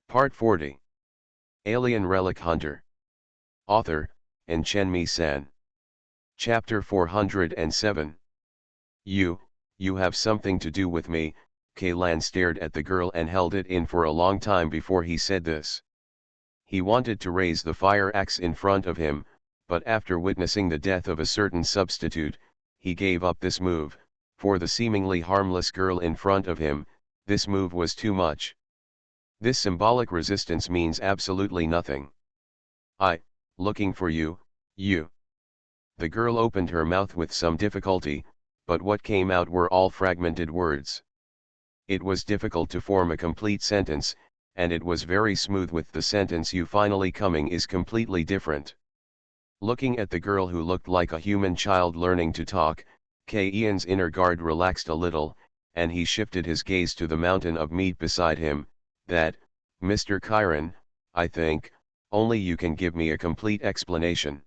Part 40. Alien Relic Hunter. Author, Enchenmi-san. Chapter 407. You have something to do with me. Kaylan stared at the girl and held it in for a long time before he said this. He wanted to raise the fire axe in front of him, but after witnessing the death of a certain substitute, he gave up this move. For the seemingly harmless girl in front of him, this move was too much. This symbolic resistance means absolutely nothing. Looking for you, you. The girl opened her mouth with some difficulty, but what came out were all fragmented words. It was difficult to form a complete sentence, and it was very smooth with the sentence "you finally coming" is completely different. Looking at the girl who looked like a human child learning to talk, Ian's inner guard relaxed a little, and he shifted his gaze to the mountain of meat beside him. That, Mr. Chiron, I think, only you can give me a complete explanation.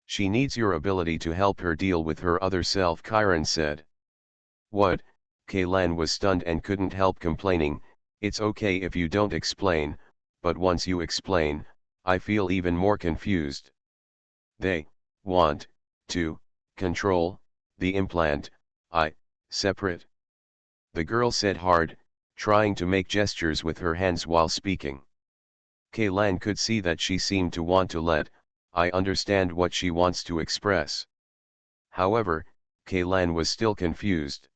She needs your ability to help her deal with her other self, Chiron said. What? Kaylan was stunned and couldn't help complaining. It's okay if you don't explain, but once you explain, I feel even more confused. They want to control the implant, separate. The girl said hard, trying to make gestures with her hands while speaking. Kaylan could see that she seemed to want to let I understand what she wants to express. However, Kaylan was still confused.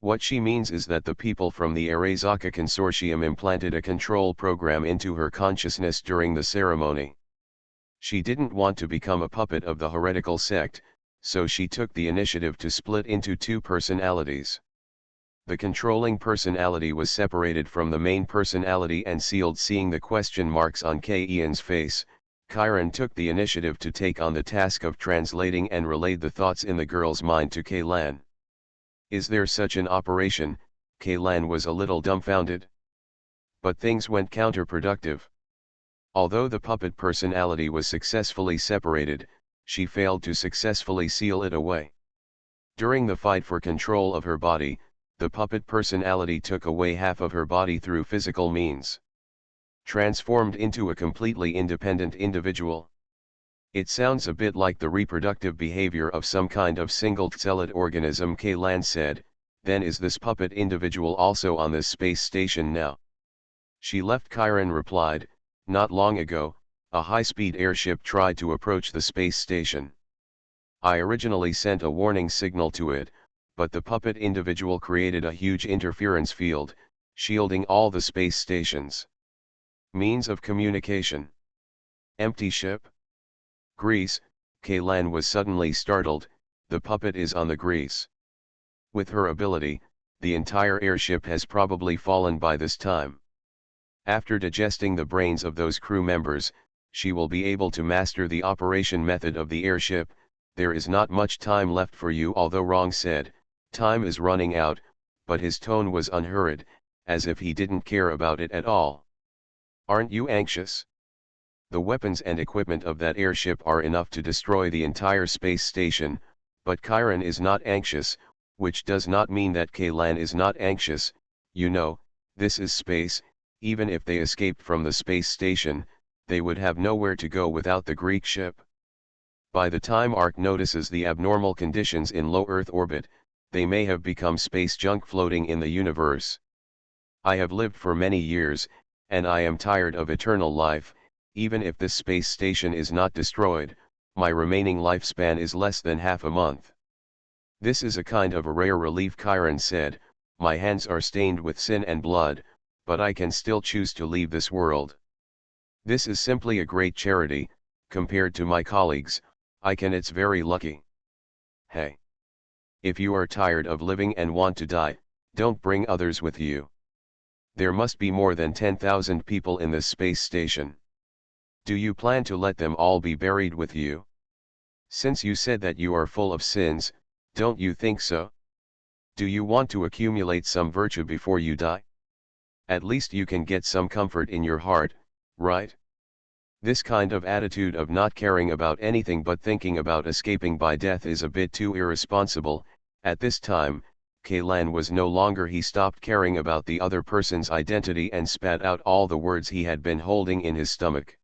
What she means is that the people from the Arezaka Consortium implanted a control program into her consciousness during the ceremony. She didn't want to become a puppet of the heretical sect, so she took the initiative to split into two personalities. The controlling personality was separated from the main personality and sealed. Seeing the question marks on Ian's face, Chiron took the initiative to take on the task of translating and relayed the thoughts in the girl's mind to Kaylan. Is there such an operation? Kaylan was a little dumbfounded. But things went counterproductive. Although the puppet personality was successfully separated, she failed to successfully seal it away. During the fight for control of her body, the puppet personality took away half of her body through physical means. Transformed into a completely independent individual. It sounds a bit like the reproductive behavior of some kind of single-celled organism, Kaylan said. Then is this puppet individual also on this space station now? She left. Chiron replied, not long ago, a high-speed airship tried to approach the space station. I originally sent a warning signal to it, but the puppet individual created a huge interference field, shielding all the space stations. Means of communication. Empty ship? Grease? Kaylan was suddenly startled. The puppet is on the grease. With her ability, the entire airship has probably fallen by this time. After digesting the brains of those crew members, she will be able to master the operation method of the airship. There is not much time left for you, although Rong said, time is running out, but his tone was unhurried, as if he didn't care about it at all. Aren't you anxious? The weapons and equipment of that airship are enough to destroy the entire space station, but Chiron is not anxious, which does not mean that Kaylan is not anxious. You know, this is space. Even if they escaped from the space station, they would have nowhere to go without the Greek ship. By the time Ark notices the abnormal conditions in low Earth orbit, they may have become space junk floating in the universe. I have lived for many years, and I am tired of eternal life. Even if this space station is not destroyed, my remaining lifespan is less than half a month. This is a kind of a rare relief, Chiron said. My hands are stained with sin and blood, but I can still choose to leave this world. This is simply a great charity. Compared to my colleagues, it's very lucky. Hey. If you are tired of living and want to die, don't bring others with you. There must be more than 10,000 people in this space station. Do you plan to let them all be buried with you? Since you said that you are full of sins, don't you think so? Do you want to accumulate some virtue before you die? At least you can get some comfort in your heart, right? This kind of attitude of not caring about anything but thinking about escaping by death is a bit too irresponsible. At this time, Kaylan was no longer. He stopped caring about the other person's identity and spat out all the words he had been holding in his stomach.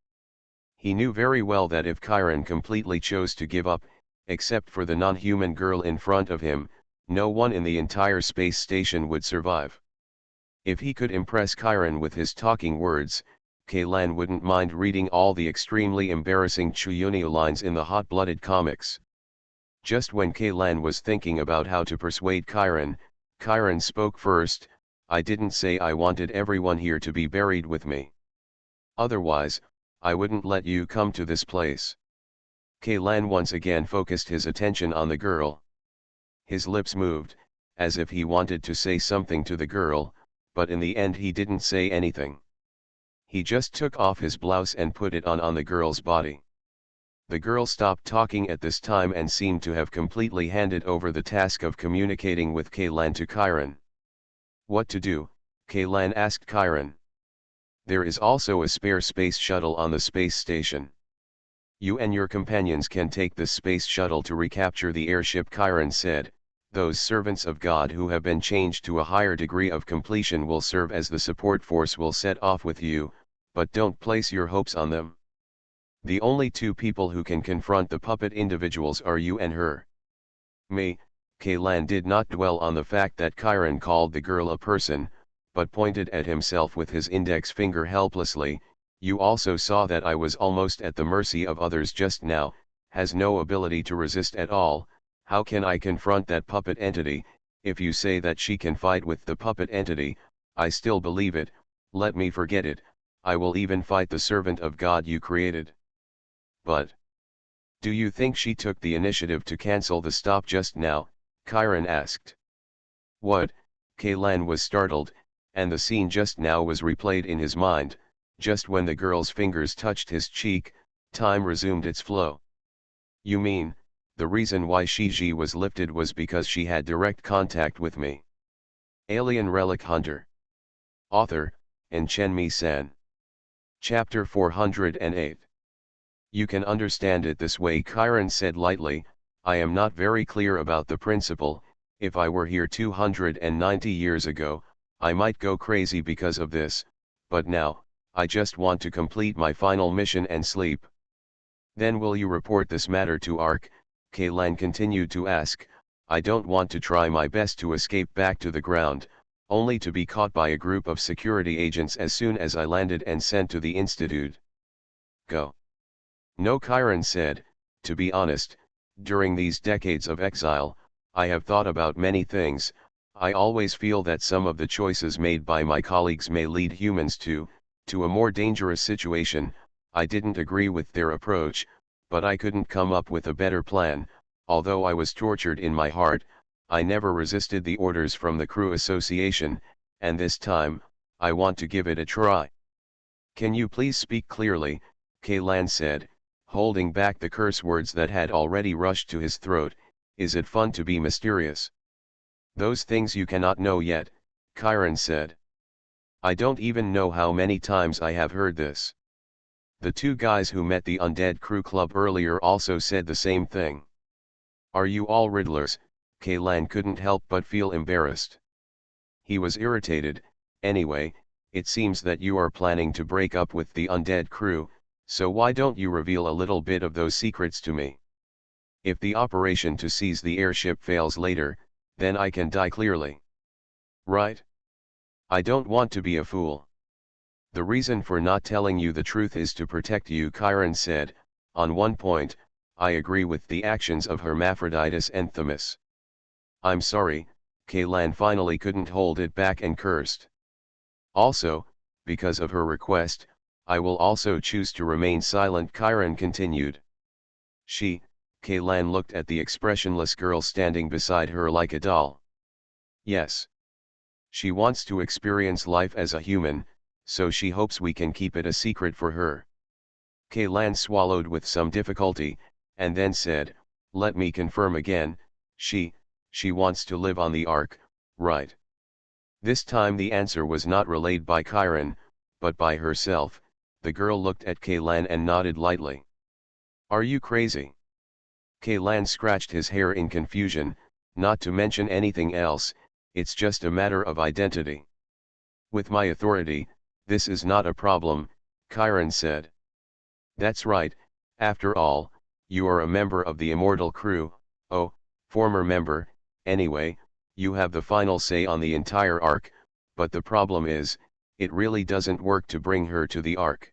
He knew very well that if Chiron completely chose to give up, except for the non-human girl in front of him, no one in the entire space station would survive. If he could impress Chiron with his talking words, Kaylan wouldn't mind reading all the extremely embarrassing Chuyunio lines in the hot-blooded comics. Just when Kaylan was thinking about how to persuade Chiron, Chiron spoke first. "I didn't say I wanted everyone here to be buried with me. Otherwise, I wouldn't let you come to this place." Kaylan once again focused his attention on the girl. His lips moved, as if he wanted to say something to the girl, but in the end he didn't say anything. He just took off his blouse and put it on the girl's body. The girl stopped talking at this time and seemed to have completely handed over the task of communicating with Kaylan to Chiron. "What to do?" Kaylan asked Chiron. "There is also a spare space shuttle on the space station. You and your companions can take this space shuttle to recapture the airship," Chiron said. "Those servants of God who have been changed to a higher degree of completion will serve as the support force. Will set off with you, but don't place your hopes on them. The only two people who can confront the puppet individuals are you and her." Me, Kaylan did not dwell on the fact that Chiron called the girl a person, but pointed at himself with his index finger helplessly. "You also saw that I was almost at the mercy of others just now, has no ability to resist at all. How can I confront that puppet entity? If you say that she can fight with the puppet entity, I still believe it. Let me forget it. I will even fight the servant of God you created." "But do you think she took the initiative to cancel the stop just now?" Chiron asked. "What?" Kaylan was startled, and the scene just now was replayed in his mind. Just when the girl's fingers touched his cheek, time resumed its flow. "You mean, the reason why Shiji was lifted was because she had direct contact with me?" Alien Relic Hunter. Author, Enchenmi-san. Chapter 408. "You can understand it this way," Chiron said lightly. "I am not very clear about the principle. If I were here 290 years ago, I might go crazy because of this, but now, I just want to complete my final mission and sleep." "Then will you report this matter to Ark?" Kaylan continued to ask. "I don't want to try my best to escape back to the ground, only to be caught by a group of security agents as soon as I landed and sent to the Institute." "Go." "No," Chiron said. "To be honest, during these decades of exile, I have thought about many things. I always feel that some of the choices made by my colleagues may lead humans to a more dangerous situation. I didn't agree with their approach, but I couldn't come up with a better plan. Although I was tortured in my heart, I never resisted the orders from the Crew Association, and this time, I want to give it a try." "Can you please speak clearly?" Kaylan said, holding back the curse words that had already rushed to his throat. "Is it fun to be mysterious?" "Those things you cannot know yet," Chiron said. "I don't even know how many times I have heard this. The two guys who met the Undead Crew Club earlier also said the same thing." "Are you all riddlers?" Kaylan couldn't help but feel embarrassed. He was irritated. "Anyway, it seems that you are planning to break up with the Undead Crew, so why don't you reveal a little bit of those secrets to me? If the operation to seize the airship fails later, then I can die clearly. Right? I don't want to be a fool." "The reason for not telling you the truth is to protect you," Chiron said. "On one point, I agree with the actions of Hermaphroditus and Themis." "I'm sorry," Kaylan finally couldn't hold it back and cursed. "Also, because of her request, I will also choose to remain silent," Chiron continued. Kaylan looked at the expressionless girl standing beside her like a doll. "Yes. She wants to experience life as a human, so she hopes we can keep it a secret for her." Kaylan swallowed with some difficulty, and then said, "Let me confirm again, she wants to live on the Ark, right?" This time the answer was not relayed by Chiron, but by herself. The girl looked at Kaylan and nodded lightly. "Are you crazy?" Kaylan scratched his hair in confusion. "Not to mention anything else, it's just a matter of identity. With my authority, this is not a problem, Chiron said. That's right, after all, you are a member of the immortal crew, oh, former member, anyway, you have the final say on the entire arc, but the problem is, it really doesn't work to bring her to the arc.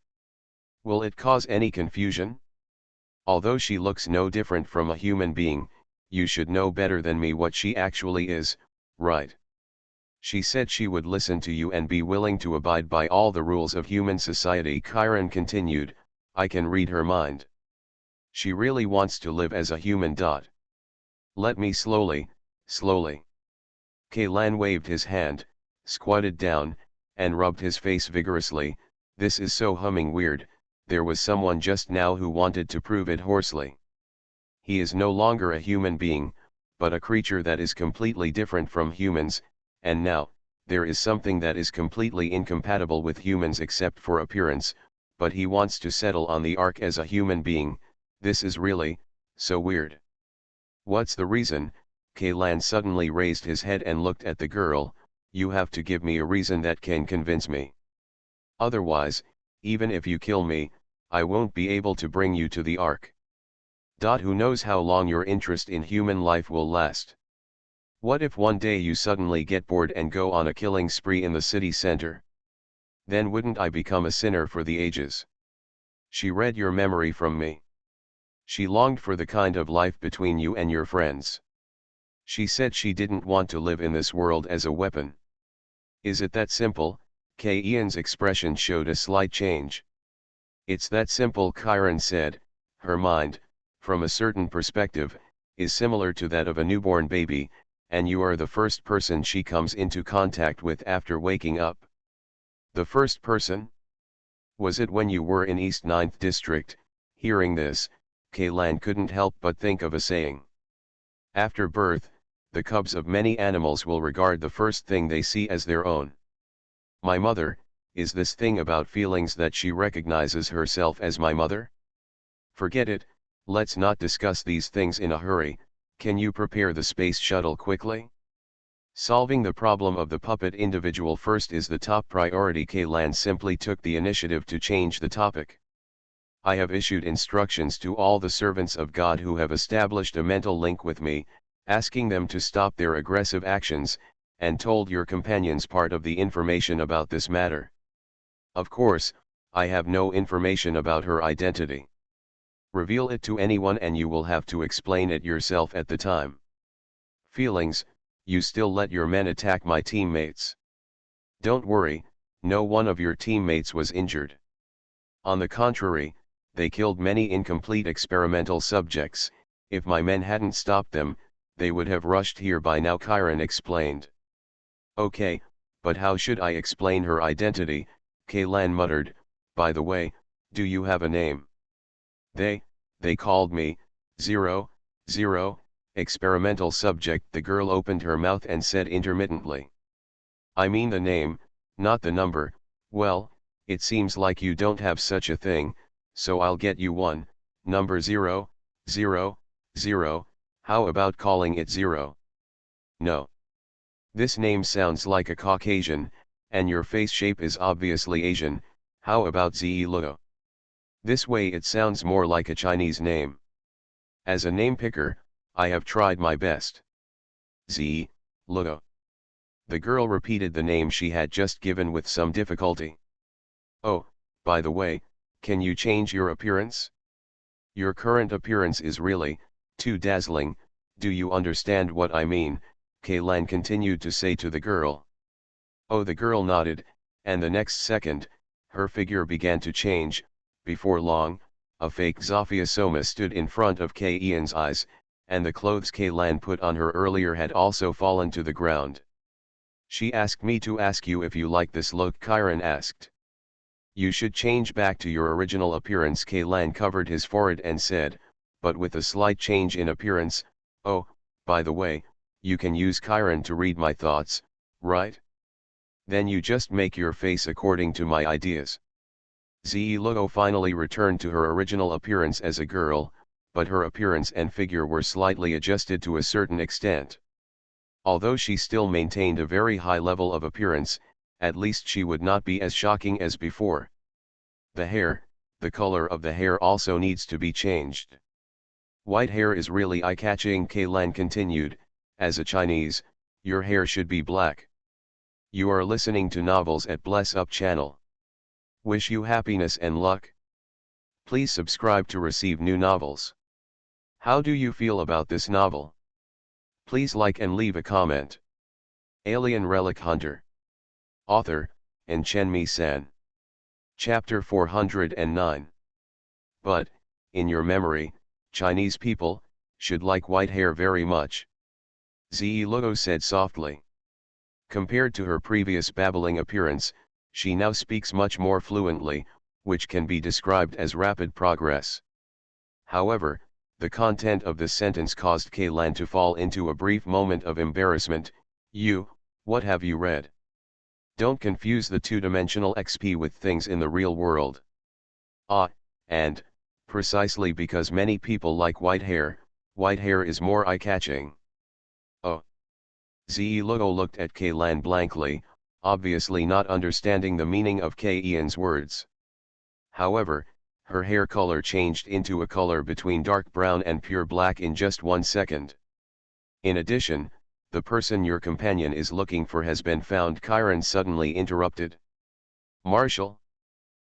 Will it cause any confusion? Although she looks no different from a human being, you should know better than me what she actually is, right? She said she would listen to you and be willing to abide by all the rules of human society. Chiron continued, I can read her mind. She really wants to live as a human. Let me slowly. Kaylan waved his hand, squatted down, and rubbed his face vigorously. This is so humming weird, there was someone just now who wanted to prove it hoarsely. He is no longer a human being, but a creature that is completely different from humans, and now, there is something that is completely incompatible with humans except for appearance, but he wants to settle on the arc as a human being. This is really, so weird. What's the reason? Kaylan suddenly raised his head and looked at the girl. You have to give me a reason that can convince me. Otherwise, even if you kill me, I won't be able to bring you to the ark. Who knows how long your interest in human life will last? What if one day you suddenly get bored and go on a killing spree in the city center? Then wouldn't I become a sinner for the ages? She read your memory from me. She longed for the kind of life between you and your friends. She said she didn't want to live in this world as a weapon. Is it that simple? Ian's expression showed a slight change. It's that simple, Chiron said. Her mind, from a certain perspective, is similar to that of a newborn baby, and you are the first person she comes into contact with after waking up. The first person? Was it when you were in East 9th District? Hearing this, Kaylan couldn't help but think of a saying. After birth, the cubs of many animals will regard the first thing they see as their own. My mother, is this thing about feelings that she recognizes herself as my mother? Forget it, let's not discuss these things in a hurry. Can you prepare the space shuttle quickly? Solving the problem of the puppet individual first is the top priority. Kaylan simply took the initiative to change the topic. I have issued instructions to all the servants of God who have established a mental link with me, asking them to stop their aggressive actions, and told your companions part of the information about this matter. Of course, I have no information about her identity. Reveal it to anyone and you will have to explain it yourself at the time. Feelings, you still let your men attack my teammates. Don't worry, no one of your teammates was injured. On the contrary, they killed many incomplete experimental subjects. If my men hadn't stopped them, they would have rushed here by now, Chiron explained. Okay, but how should I explain her identity? Kaylan muttered. By the way, do you have a name? They called me, 0, experimental subject. The girl opened her mouth and said intermittently. I mean the name, not the number. Well, it seems like you don't have such a thing, so I'll get you one, number 0. How about calling it 0? No. This name sounds like a Caucasian, and your face shape is obviously Asian. How about Luo? This way it sounds more like a Chinese name. As a name picker, I have tried my best. Luo. The girl repeated the name she had just given with some difficulty. Oh, by the way, can you change your appearance? Your current appearance is really too dazzling. Do you understand what I mean? Kaylan continued to say to the girl. Oh, the girl nodded, and the next second, her figure began to change. Before long, a fake Zofia Soma stood in front of Ian's eyes, and the clothes Kaylan put on her earlier had also fallen to the ground. She asked me to ask you if you like this look, Chiron asked. You should change back to your original appearance. Kaylan covered his forehead and said, but with a slight change in appearance. Oh, by the way, you can use Chiron to read my thoughts, right? Then you just make your face according to my ideas. Luo finally returned to her original appearance as a girl, but her appearance and figure were slightly adjusted to a certain extent. Although she still maintained a very high level of appearance, at least she would not be as shocking as before. The color of the hair also needs to be changed. White hair is really eye-catching, Kaylan continued. As a Chinese, your hair should be black. You are listening to novels at Bless Up channel. Wish you happiness and luck. Please subscribe to receive new novels. How do you feel about this novel? Please like and leave a comment. Alien Relic Hunter. Author, and Chen-Mi-san. Chapter 409. But, in your memory, Chinese people should like white hair very much. Zi Luo said softly. Compared to her previous babbling appearance, she now speaks much more fluently, which can be described as rapid progress. However, the content of this sentence caused Kaylan to fall into a brief moment of embarrassment. What have you read? Don't confuse the two-dimensional XP with things in the real world. And, precisely because many people like white hair is more eye-catching. Oh. Zi Luo looked at Kaylan blankly, obviously not understanding the meaning of Ian's words. However, her hair color changed into a color between dark brown and pure black in just 1 second. In addition, the person your companion is looking for has been found, Chiron suddenly interrupted. Marshall?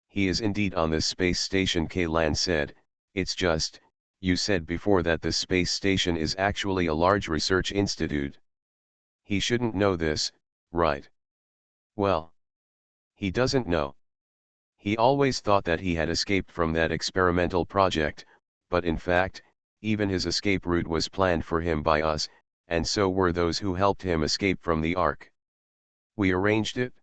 He is indeed on this space station, Kaylan said. It's just, you said before that this space station is actually a large research institute. He shouldn't know this, right? Well, he doesn't know. He always thought that he had escaped from that experimental project, but in fact, even his escape route was planned for him by us, and so were those who helped him escape from the Ark. We arranged it?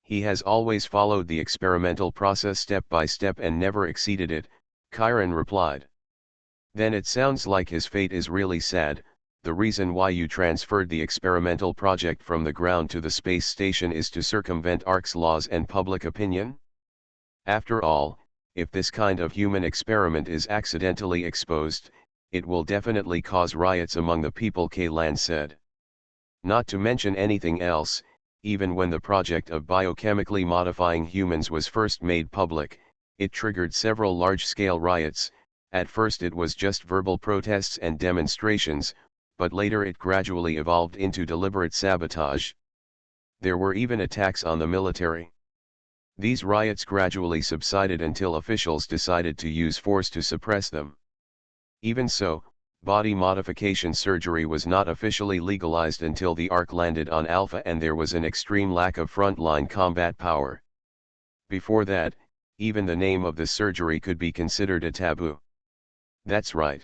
He has always followed the experimental process step by step and never exceeded it, Chiron replied. Then it sounds like his fate is really sad. The reason why you transferred the experimental project from the ground to the space station is to circumvent Ark's laws and public opinion? After all, if this kind of human experiment is accidentally exposed, it will definitely cause riots among the people, Kaylan said. Not to mention anything else, even when the project of biochemically modifying humans was first made public, it triggered several large-scale riots. At first it was just verbal protests and demonstrations, but later it gradually evolved into deliberate sabotage. There were even attacks on the military. These riots gradually subsided until officials decided to use force to suppress them. Even so, body modification surgery was not officially legalized until the Ark landed on Alpha and there was an extreme lack of frontline combat power. Before that, even the name of the surgery could be considered a taboo. That's right.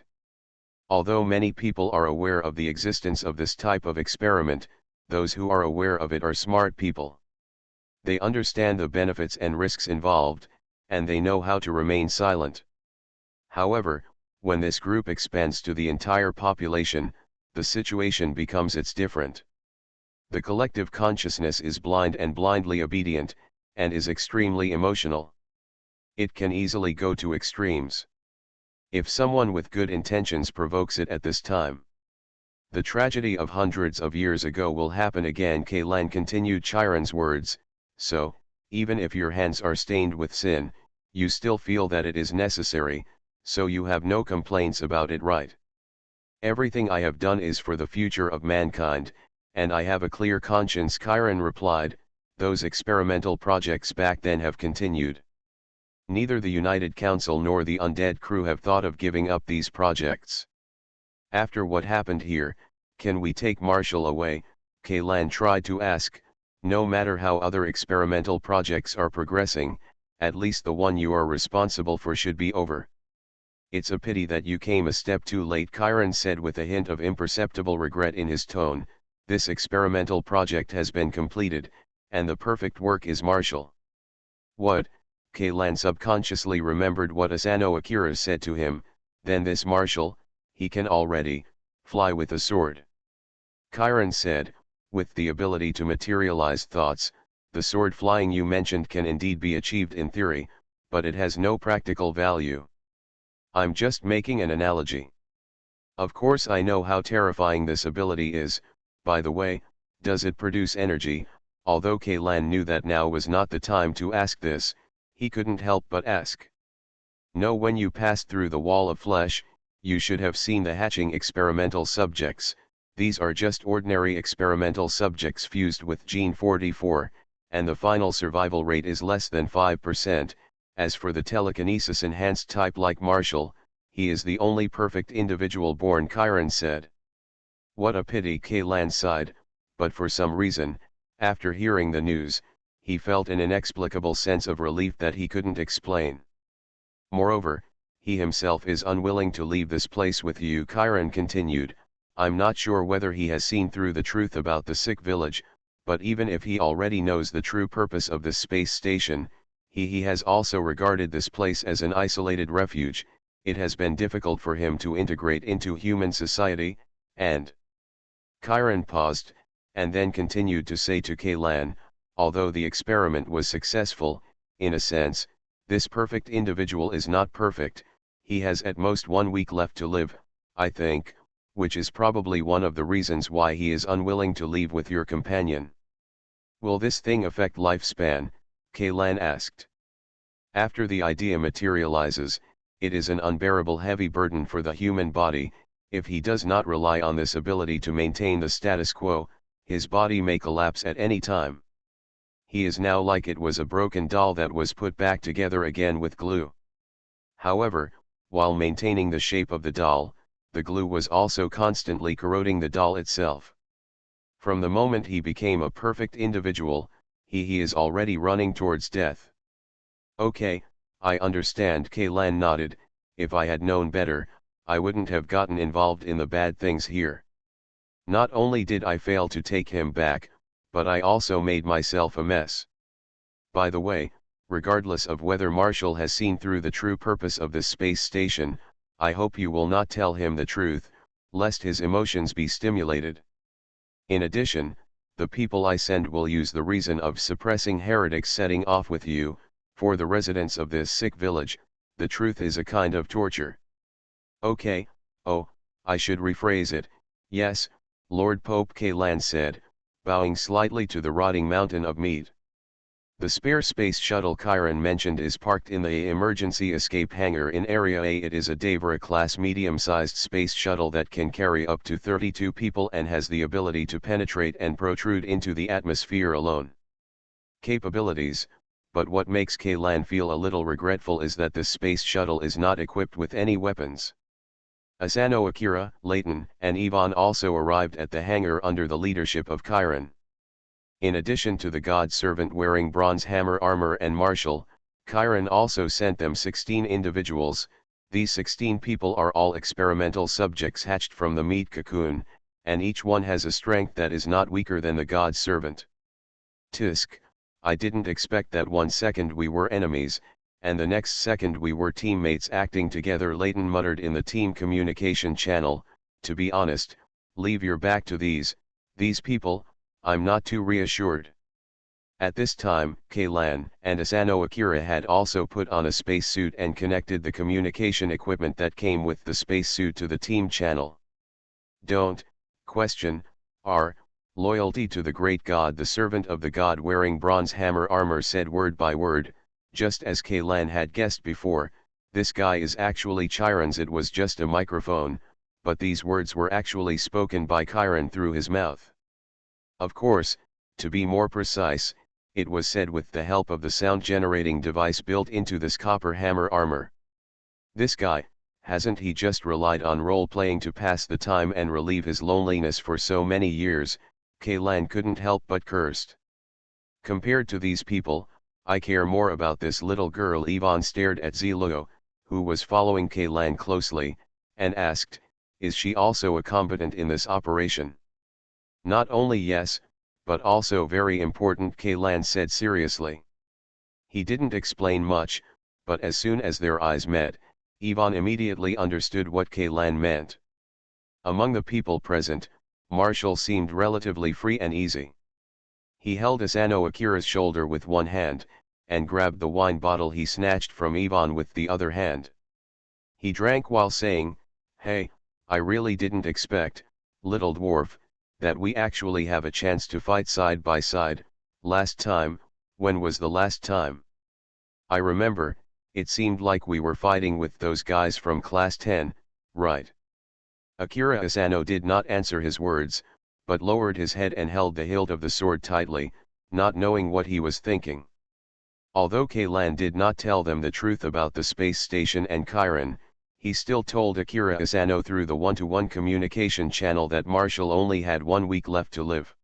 Although many people are aware of the existence of this type of experiment, those who are aware of it are smart people. They understand the benefits and risks involved, and they know how to remain silent. However, when this group expands to the entire population, the situation becomes different. The collective consciousness is blind and blindly obedient, and is extremely emotional. It can easily go to extremes. If someone with good intentions provokes it at this time, the tragedy of hundreds of years ago will happen again, Kaylan continued Chiron's words. So, even if your hands are stained with sin, you still feel that it is necessary, so you have no complaints about it, right? Everything I have done is for the future of mankind, and I have a clear conscience, Chiron replied. Those experimental projects back then have continued. Neither the United Council nor the Undead crew have thought of giving up these projects. After what happened here, can we take Marshall away? Kaylan tried to ask. No matter how other experimental projects are progressing, at least the one you are responsible for should be over. It's a pity that you came a step too late, Chiron said with a hint of imperceptible regret in his tone. This experimental project has been completed, and the perfect work is Marshall. What? Kaylan subconsciously remembered what Asano Akira said to him. Then this Marshall, he can already fly with a sword. Chiron said, with the ability to materialize thoughts, the sword flying you mentioned can indeed be achieved in theory, but it has no practical value. I'm just making an analogy. Of course I know how terrifying this ability is, By the way, does it produce energy? Although Kaylan knew that now was not the time to ask this, he couldn't help but ask. No, when you passed through the wall of flesh, you should have seen the hatching experimental subjects. These are just ordinary experimental subjects fused with gene 44, and the final survival rate is less than 5%. As for the telekinesis enhanced type like Marshall, he is the only perfect individual born, Chiron said. What a pity, Kaylan sighed, but for some reason, after hearing the news, he felt an inexplicable sense of relief that he couldn't explain. Moreover, he himself is unwilling to leave this place with you, Chiron continued. I'm not sure whether he has seen through the truth about the sick village, but even if he already knows the true purpose of this space station, he has also regarded this place as an isolated refuge. It has been difficult for him to integrate into human society, and Chiron paused, and then continued to say to Kaylan, although the experiment was successful, in a sense, this perfect individual is not perfect. He has at most 1 week left to live, I think, which is probably one of the reasons why he is unwilling to leave with your companion. Will this thing affect lifespan? Kaylan asked. After the idea materializes, it is an unbearable heavy burden for the human body. If he does not rely on this ability to maintain the status quo, his body may collapse at any time. He is now like it was a broken doll that was put back together again with glue. However, while maintaining the shape of the doll, the glue was also constantly corroding the doll itself. From the moment he became a perfect individual, he is already running towards death. Okay, I understand, Kaylan nodded. If I had known better, I wouldn't have gotten involved in the bad things here. Not only did I fail to take him back, but I also made myself a mess. By the way, regardless of whether Marshall has seen through the true purpose of this space station, I hope you will not tell him the truth, lest his emotions be stimulated. In addition, the people I send will use the reason of suppressing heretics setting off with you. For the residents of this sick village, the truth is a kind of torture. Okay, oh, I should rephrase it. Yes, Lord Pope, Kaylan said, bowing slightly to the rotting mountain of meat. The spare space shuttle Chiron mentioned is parked in the emergency escape hangar in Area A. It is a Devera-class medium-sized space shuttle that can carry up to 32 people and has the ability to penetrate and protrude into the atmosphere alone. Capabilities. But what makes Kaylan feel a little regretful is that this space shuttle is not equipped with any weapons. Asano, Akira, Layton, and Yvonne also arrived at the hangar under the leadership of Chiron. In addition to the god servant wearing bronze hammer armor and Marshall, Chiron also sent them 16 individuals. These 16 people are all experimental subjects hatched from the meat cocoon, and each one has a strength that is not weaker than the god servant. Tisk. I didn't expect that 1 second we were enemies, and the next second we were teammates acting together, Layton muttered in the team communication channel. To be honest, leave your back to these people, I'm not too reassured. At this time, Kaylan and Asano Akira had also put on a spacesuit and connected the communication equipment that came with the spacesuit to the team channel. Don't question our loyalty to the great god, the servant of the god wearing bronze hammer armor said word by word. Just as Kaylan had guessed before, this guy is actually Chiron's. It was just a microphone, but these words were actually spoken by Chiron through his mouth. Of course, to be more precise, it was said with the help of the sound-generating device built into this copper hammer armor. This guy, hasn't he just relied on role-playing to pass the time and relieve his loneliness for so many years? Kaylan couldn't help but cursed. Compared to these people, I care more about this little girl. Yvonne stared at Ziluo, who was following Kaylan closely, and asked, is she also a combatant in this operation? Not only yes, but also very important, Kaylan said seriously. He didn't explain much, but as soon as their eyes met, Yvonne immediately understood what Kaylan meant. Among the people present, Marshall seemed relatively free and easy. He held Asano Akira's shoulder with one hand, and grabbed the wine bottle he snatched from Yvonne with the other hand. He drank while saying, hey, I really didn't expect, little dwarf, that we actually have a chance to fight side by side. Last time, when was the last time? I remember, it seemed like we were fighting with those guys from class 10, right? Akira Asano did not answer his words, but lowered his head and held the hilt of the sword tightly, not knowing what he was thinking. Although Kaylan did not tell them the truth about the space station and Chiron, he still told Akira Asano through the one-to-one communication channel that Marshall only had 1 week left to live.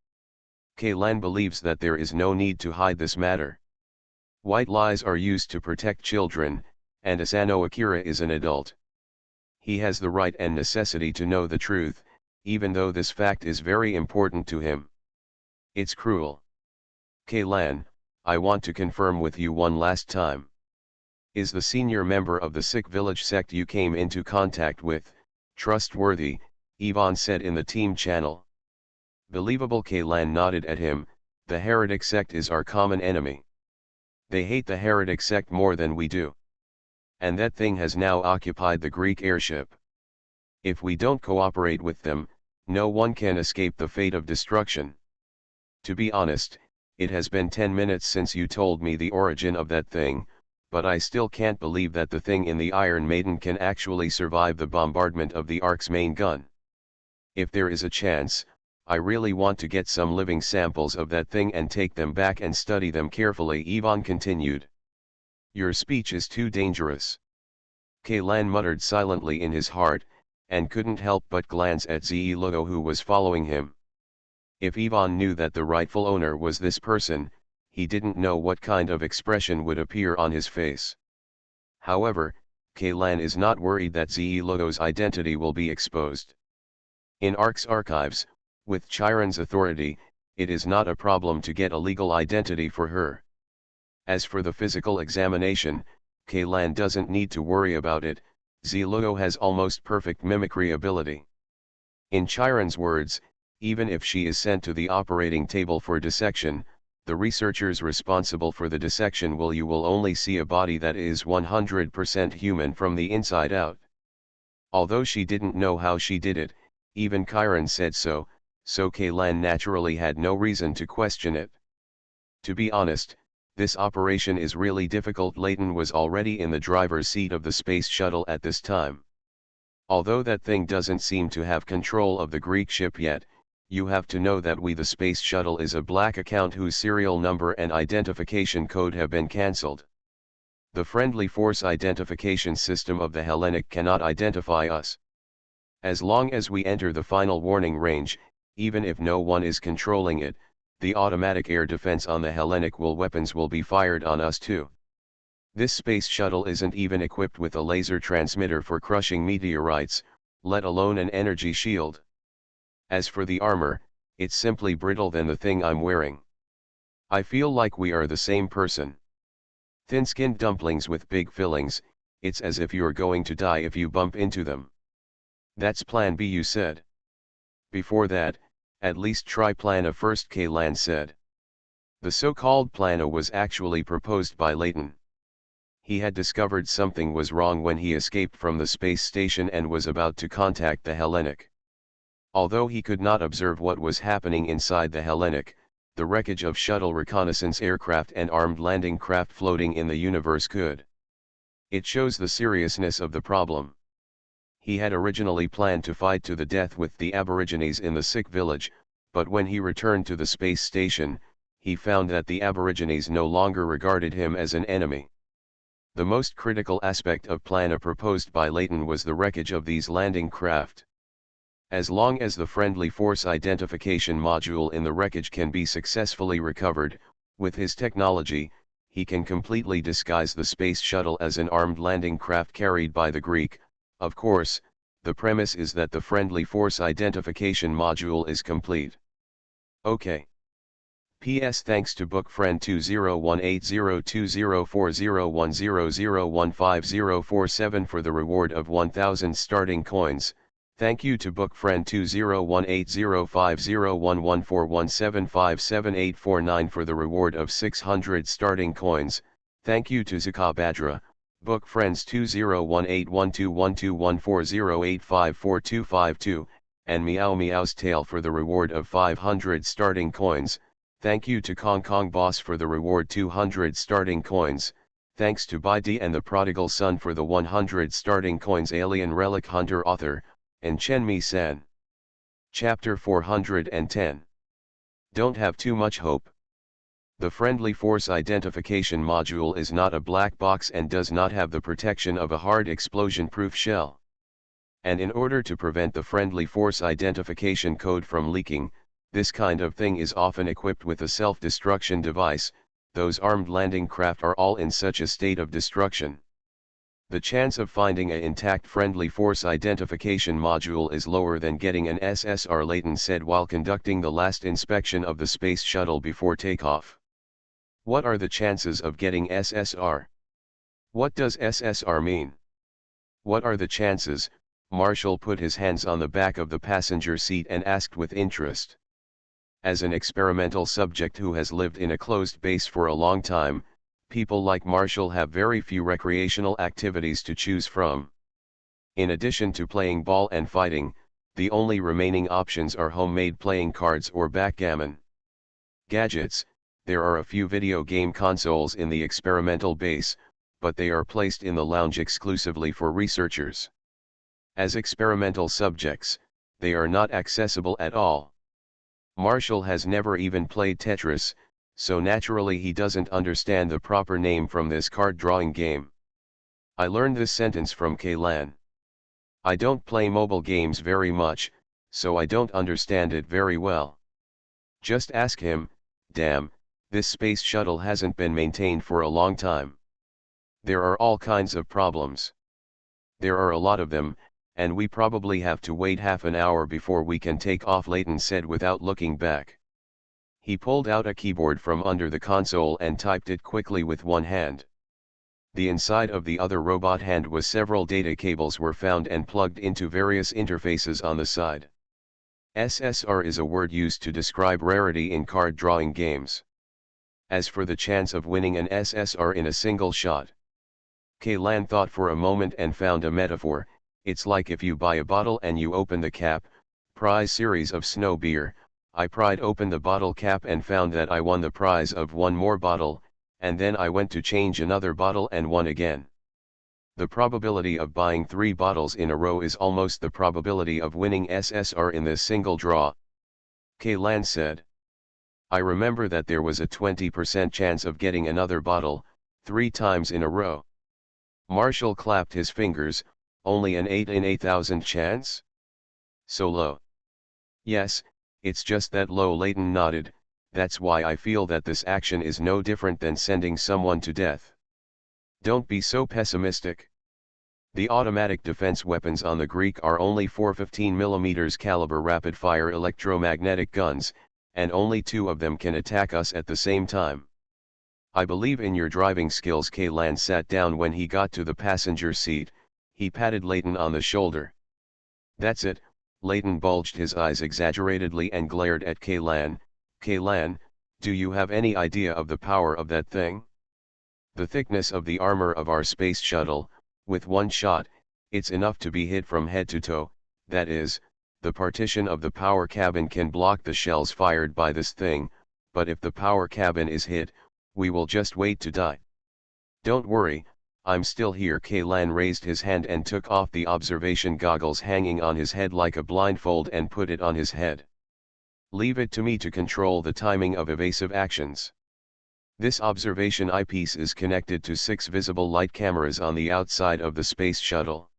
Kaylan believes that there is no need to hide this matter. White lies are used to protect children, and Asano Akira is an adult. He has the right and necessity to know the truth, even though this fact is very important to him. It's cruel. Kaylan, I want to confirm with you one last time. Is the senior member of the sick village sect you came into contact with trustworthy? Yvonne said in the team channel. Believable. Kaylan nodded at him. The heretic sect is our common enemy. They hate the heretic sect more than we do. And that thing has now occupied the Greek airship. If we don't cooperate with them, no one can escape the fate of destruction. To be honest, it has been 10 minutes since you told me the origin of that thing, but I still can't believe that the thing in the Iron Maiden can actually survive the bombardment of the Ark's main gun. If there is a chance, I really want to get some living samples of that thing and take them back and study them carefully. Yvonne continued. Your speech is too dangerous. Kaylan muttered silently in his heart, and couldn't help but glance at Zeelogo who was following him. If Yvonne knew that the rightful owner was this person, he didn't know what kind of expression would appear on his face. However, Kaylan is not worried that Zeelogo's identity will be exposed. In Ark's archives, with Chiron's authority, it is not a problem to get a legal identity for her. As for the physical examination, Kaylan doesn't need to worry about it. Zeelogo has almost perfect mimicry ability. In Chiron's words, even if she is sent to the operating table for dissection, the researchers responsible for the dissection will only see a body that is 100% human from the inside out. Although she didn't know how she did it, even Chiron said so Kaylan naturally had no reason to question it. To be honest, this operation is really difficult. Layton was already in the driver's seat of the space shuttle at this time. Although that thing doesn't seem to have control of the Greek ship yet, you have to know that the space shuttle is a black account whose serial number and identification code have been cancelled. The friendly force identification system of the Hellenic cannot identify us. As long as we enter the final warning range, even if no one is controlling it, the automatic air defense on the Hellenic weapons will be fired on us too. This space shuttle isn't even equipped with a laser transmitter for crushing meteorites, let alone an energy shield. As for the armor, it's simply brittle than the thing I'm wearing. I feel like we are the same person. Thin-skinned dumplings with big fillings, it's as if you're going to die if you bump into them. That's plan B, you said. Before that, at least try plan A first, Kaylan said. The so-called plan A was actually proposed by Layton. He had discovered something was wrong when he escaped from the space station and was about to contact the Hellenic. Although he could not observe what was happening inside the Hellenic, the wreckage of shuttle reconnaissance aircraft and armed landing craft floating in the universe could. It shows the seriousness of the problem. He had originally planned to fight to the death with the Aborigines in the sick village, but when he returned to the space station, he found that the Aborigines no longer regarded him as an enemy. The most critical aspect of plan A proposed by Layton was the wreckage of these landing craft. As long as the friendly force identification module in the wreckage can be successfully recovered, with his technology, he can completely disguise the space shuttle as an armed landing craft carried by the Greek. Of course, the premise is that the friendly force identification module is complete. Okay. P.S. Thanks to book friend 201802040100150047 for the reward of 1000 starting coins. Thank you to book friend 201805011417577849 for the reward of 600 starting coins. Thank you to Zaka Badra, book friends 201812121408542252, and Meow Meow's tail for the reward of 500 starting coins. Thank you to Kong Kong Boss for the reward 200 starting coins. Thanks to Bai Di and the Prodigal Son for the 100 starting coins. Alien Relic Hunter author, and Chen Mi San. Chapter 410. Don't have too much hope. The Friendly Force Identification Module is not a black box and does not have the protection of a hard explosion-proof shell. And in order to prevent the Friendly Force Identification code from leaking, this kind of thing is often equipped with a self-destruction device. Those armed landing craft are all in such a state of destruction. The chance of finding an intact Friendly Force Identification Module is lower than getting an SSR, Layton said while conducting the last inspection of the space shuttle before takeoff. What are the chances of getting SSR? What does SSR mean? What are the chances? Marshall put his hands on the back of the passenger seat and asked with interest. As an experimental subject who has lived in a closed base for a long time, people like Marshall have very few recreational activities to choose from. In addition to playing ball and fighting, the only remaining options are homemade playing cards or backgammon. Gadgets: there are a few video game consoles in the experimental base, but they are placed in the lounge exclusively for researchers. As experimental subjects, they are not accessible at all. Marshall has never even played Tetris, so naturally he doesn't understand the proper name from this card drawing game. I learned this sentence from Kaylan. I don't play mobile games very much, so I don't understand it very well. Just ask him. Damn, this space shuttle hasn't been maintained for a long time. There are all kinds of problems. There are a lot of them, and we probably have to wait half an hour before we can take off, Layton said without looking back. He pulled out a keyboard from under the console and typed it quickly with one hand. The inside of the other robot hand was several data cables were found and plugged into various interfaces on the side. SSR is a word used to describe rarity in card drawing games. As for the chance of winning an SSR in a single shot, Kaylan thought for a moment and found a metaphor. It's like if you buy a bottle and you open the cap, prize series of snow beer. I pried open the bottle cap and found that I won the prize of one more bottle, and then I went to change another bottle and won again. The probability of buying 3 bottles in a row is almost the probability of winning SSR in this single draw, Kaylan said. I remember that there was a 20% chance of getting another bottle, 3 times in a row. Marshall clapped his fingers. Only an 8 in 8,000 chance? So low. Yes, it's just that low, Layton nodded. That's why I feel that this action is no different than sending someone to death. Don't be so pessimistic. The automatic defense weapons on the Greek are only 4 15mm caliber rapid-fire electromagnetic guns, and only 2 of them can attack us at the same time. I believe in your driving skills. Kaylan sat down when he got to the passenger seat. He patted Layton on the shoulder. That's it. Layton bulged his eyes exaggeratedly and glared at Kaylan. Kaylan, do you have any idea of the power of that thing? The thickness of the armor of our space shuttle, with one shot, it's enough to be hit from head to toe. That is, the partition of the power cabin can block the shells fired by this thing, but if the power cabin is hit, we will just wait to die. Don't worry, I'm still here. Kaylan raised his hand and took off the observation goggles hanging on his head like a blindfold and put it on his head. Leave it to me to control the timing of evasive actions. This observation eyepiece is connected to 6 visible light cameras on the outside of the space shuttle.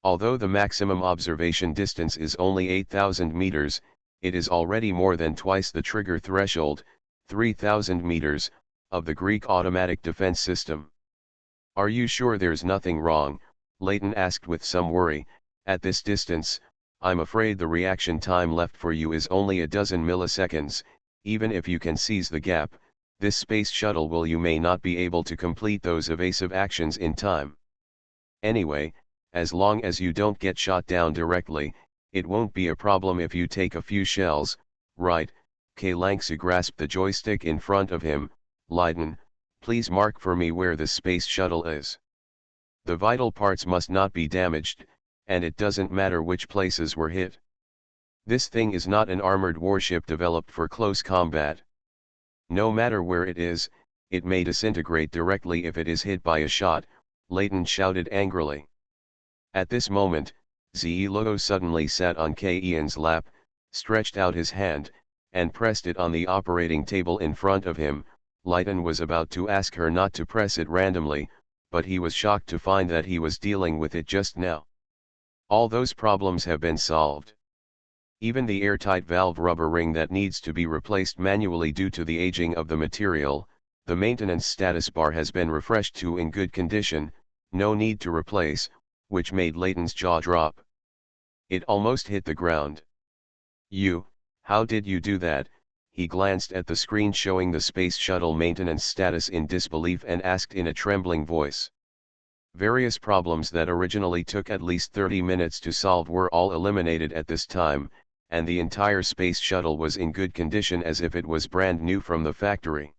Although the maximum observation distance is only 8,000 meters, it is already more than twice the trigger threshold, 3,000 meters, of the Greek automatic defense system. Are you sure there's nothing wrong? Layton asked with some worry. At this distance, I'm afraid the reaction time left for you is only a dozen milliseconds. Even if you can seize the gap, this space shuttle will you may not be able to complete those evasive actions in time. Anyway, as long as you don't get shot down directly, it won't be a problem if you take a few shells, right? Kaylan grasped the joystick in front of him. Layton, please mark for me where the space shuttle is. The vital parts must not be damaged, and it doesn't matter which places were hit. This thing is not an armored warship developed for close combat. No matter where it is, it may disintegrate directly if it is hit by a shot, Layton shouted angrily. At this moment, Ze-Logo suddenly sat on K-Ian's lap, stretched out his hand, and pressed it on the operating table in front of him. Layton was about to ask her not to press it randomly, but he was shocked to find that he was dealing with it just now. All those problems have been solved. Even the airtight valve rubber ring that needs to be replaced manually due to the aging of the material, the maintenance status bar has been refreshed to in good condition, no need to replace, which made Layton's jaw drop. It almost hit the ground. How did you do that? He glanced at the screen showing the space shuttle maintenance status in disbelief and asked in a trembling voice. Various problems that originally took at least 30 minutes to solve were all eliminated at this time, and the entire space shuttle was in good condition as if it was brand new from the factory.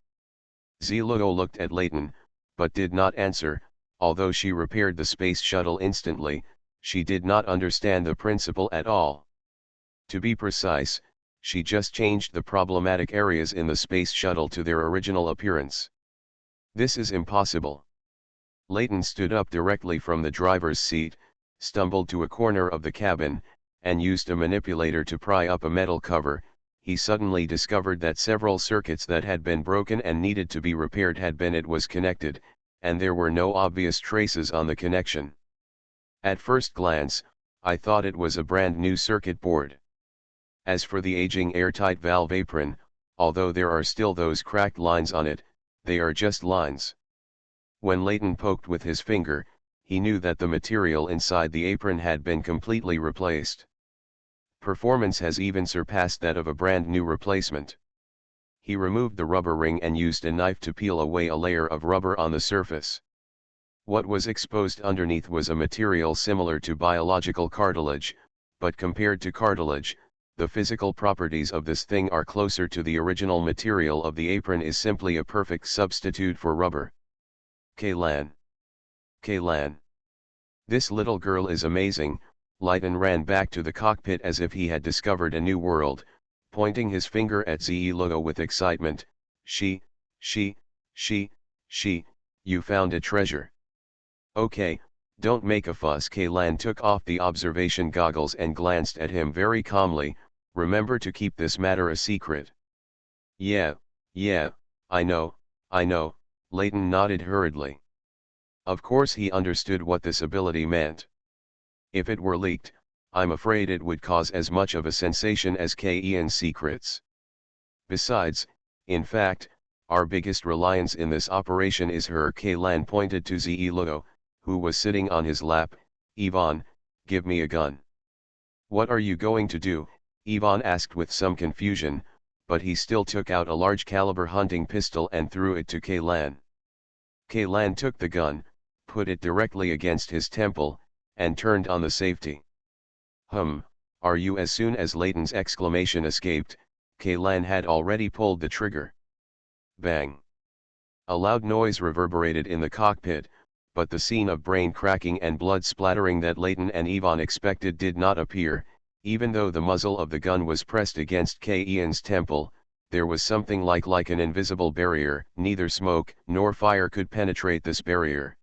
Ze-Logo looked at Layton, but did not answer. Although she repaired the space shuttle instantly, she did not understand the principle at all. To be precise, she just changed the problematic areas in the space shuttle to their original appearance. This is impossible. Layton stood up directly from the driver's seat, stumbled to a corner of the cabin, and used a manipulator to pry up a metal cover. He suddenly discovered that several circuits that had been broken and needed to be repaired had been. It was connected, and there were no obvious traces on the connection. At first glance, I thought it was a brand new circuit board. As for the aging airtight valve apron, although there are still those cracked lines on it, they are just lines. When Layton poked with his finger, he knew that the material inside the apron had been completely replaced. Performance has even surpassed that of a brand new replacement. He removed the rubber ring and used a knife to peel away a layer of rubber on the surface. What was exposed underneath was a material similar to biological cartilage, but compared to cartilage, the physical properties of this thing are closer to the original material of the apron. Is simply a perfect substitute for rubber. Kaylan. Kaylan. This little girl is amazing. Layton ran back to the cockpit as if he had discovered a new world, pointing his finger at Ze-Logo with excitement. She, you found a treasure. Okay, don't make a fuss. Kaylan took off the observation goggles and glanced at him very calmly. Remember to keep this matter a secret. Yeah, I know, Layton nodded hurriedly. Of course he understood what this ability meant. If it were leaked, I'm afraid it would cause as much of a sensation as K-Ian's secrets. Besides, in fact, our biggest reliance in this operation is her. Kaylan pointed to Ze-Logo, who was sitting on his lap. Ivan, give me a gun. What are you going to do? Ivan asked with some confusion, but he still took out a large caliber hunting pistol and threw it to Kaylan. Kaylan took the gun, put it directly against his temple, and turned on the safety. Are you? As soon as Layton's exclamation escaped, Kaylan had already pulled the trigger. Bang! A loud noise reverberated in the cockpit, but the scene of brain cracking and blood splattering that Layton and Ivan expected did not appear. Even though the muzzle of the gun was pressed against K-Ian's temple, there was something like an invisible barrier. Neither smoke nor fire could penetrate this barrier.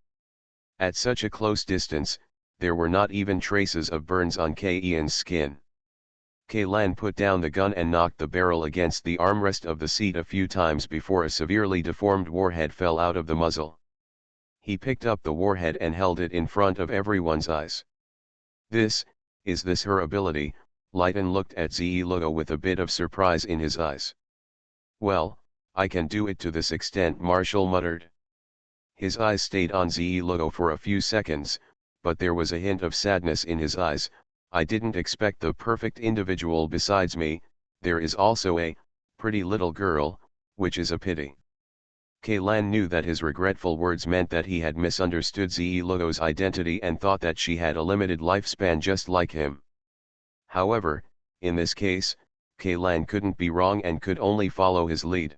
At such a close distance, there were not even traces of burns on K-Ian's skin. Kaylan put down the gun and knocked the barrel against the armrest of the seat a few times before a severely deformed warhead fell out of the muzzle. He picked up the warhead and held it in front of everyone's eyes. Is this her ability? Layton looked at Ze-Logo with a bit of surprise in his eyes. Well, I can do it to this extent, Marshall muttered. His eyes stayed on Ze-Logo for a few seconds, but there was a hint of sadness in his eyes. I didn't expect the perfect individual besides me. There is also a pretty little girl, which is a pity. Kaylan knew that his regretful words meant that he had misunderstood Ze-Logo's identity and thought that she had a limited lifespan just like him. However, in this case, Kaylan couldn't be wrong and could only follow his lead.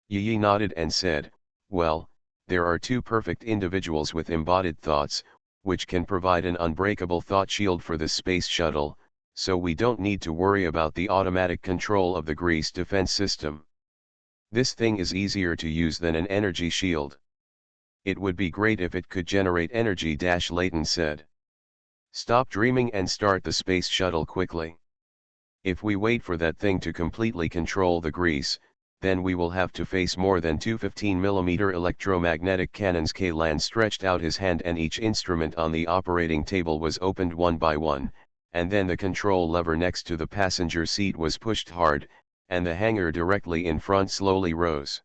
Yi nodded and said, well, there are two perfect individuals with embodied thoughts, which can provide an unbreakable thought shield for this space shuttle. so we don't need to worry about the automatic control of the grease defense system. This thing is easier to use than an energy shield. It would be great if it could generate energy, Layton said. Stop dreaming and start the space shuttle quickly. If we wait for that thing to completely control the grease, then we will have to face more than two 15mm electromagnetic cannons. Kaylan stretched out his hand and each instrument on the operating table was opened one by one, and then the control lever next to the passenger seat was pushed hard, and the hangar directly in front slowly rose.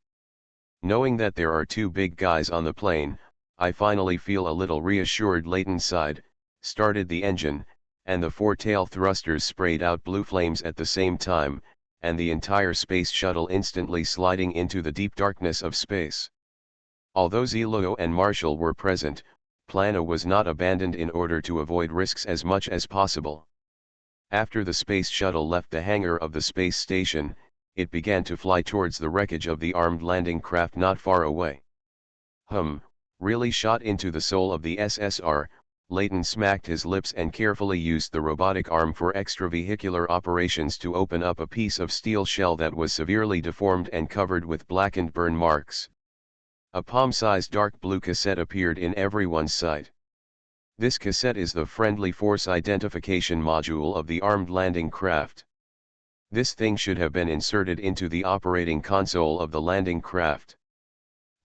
Knowing that there are two big guys on the plane, I finally feel a little reassured, Layton sighed, started the engine, and the four tail thrusters sprayed out blue flames at the same time, and the entire space shuttle instantly sliding into the deep darkness of space. Although Zelo and Marshall were present, Plano was not abandoned in order to avoid risks as much as possible. After the space shuttle left the hangar of the space station, it began to fly towards the wreckage of the armed landing craft not far away. Really shot into the soul of the SSR, Layton smacked his lips and carefully used the robotic arm for extravehicular operations to open up a piece of steel shell that was severely deformed and covered with blackened burn marks. A palm-sized dark blue cassette appeared in everyone's sight. This cassette is the friendly force identification module of the armed landing craft. This thing should have been inserted into the operating console of the landing craft.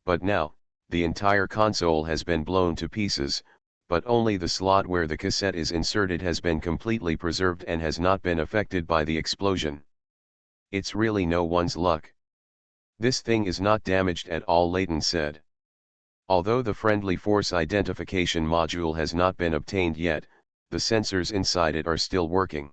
But now, the entire console has been blown to pieces, but only the slot where the cassette is inserted has been completely preserved and has not been affected by the explosion. It's really no one's luck. This thing is not damaged at all, Layton said. Although the friendly force identification module has not been obtained yet, the sensors inside it are still working.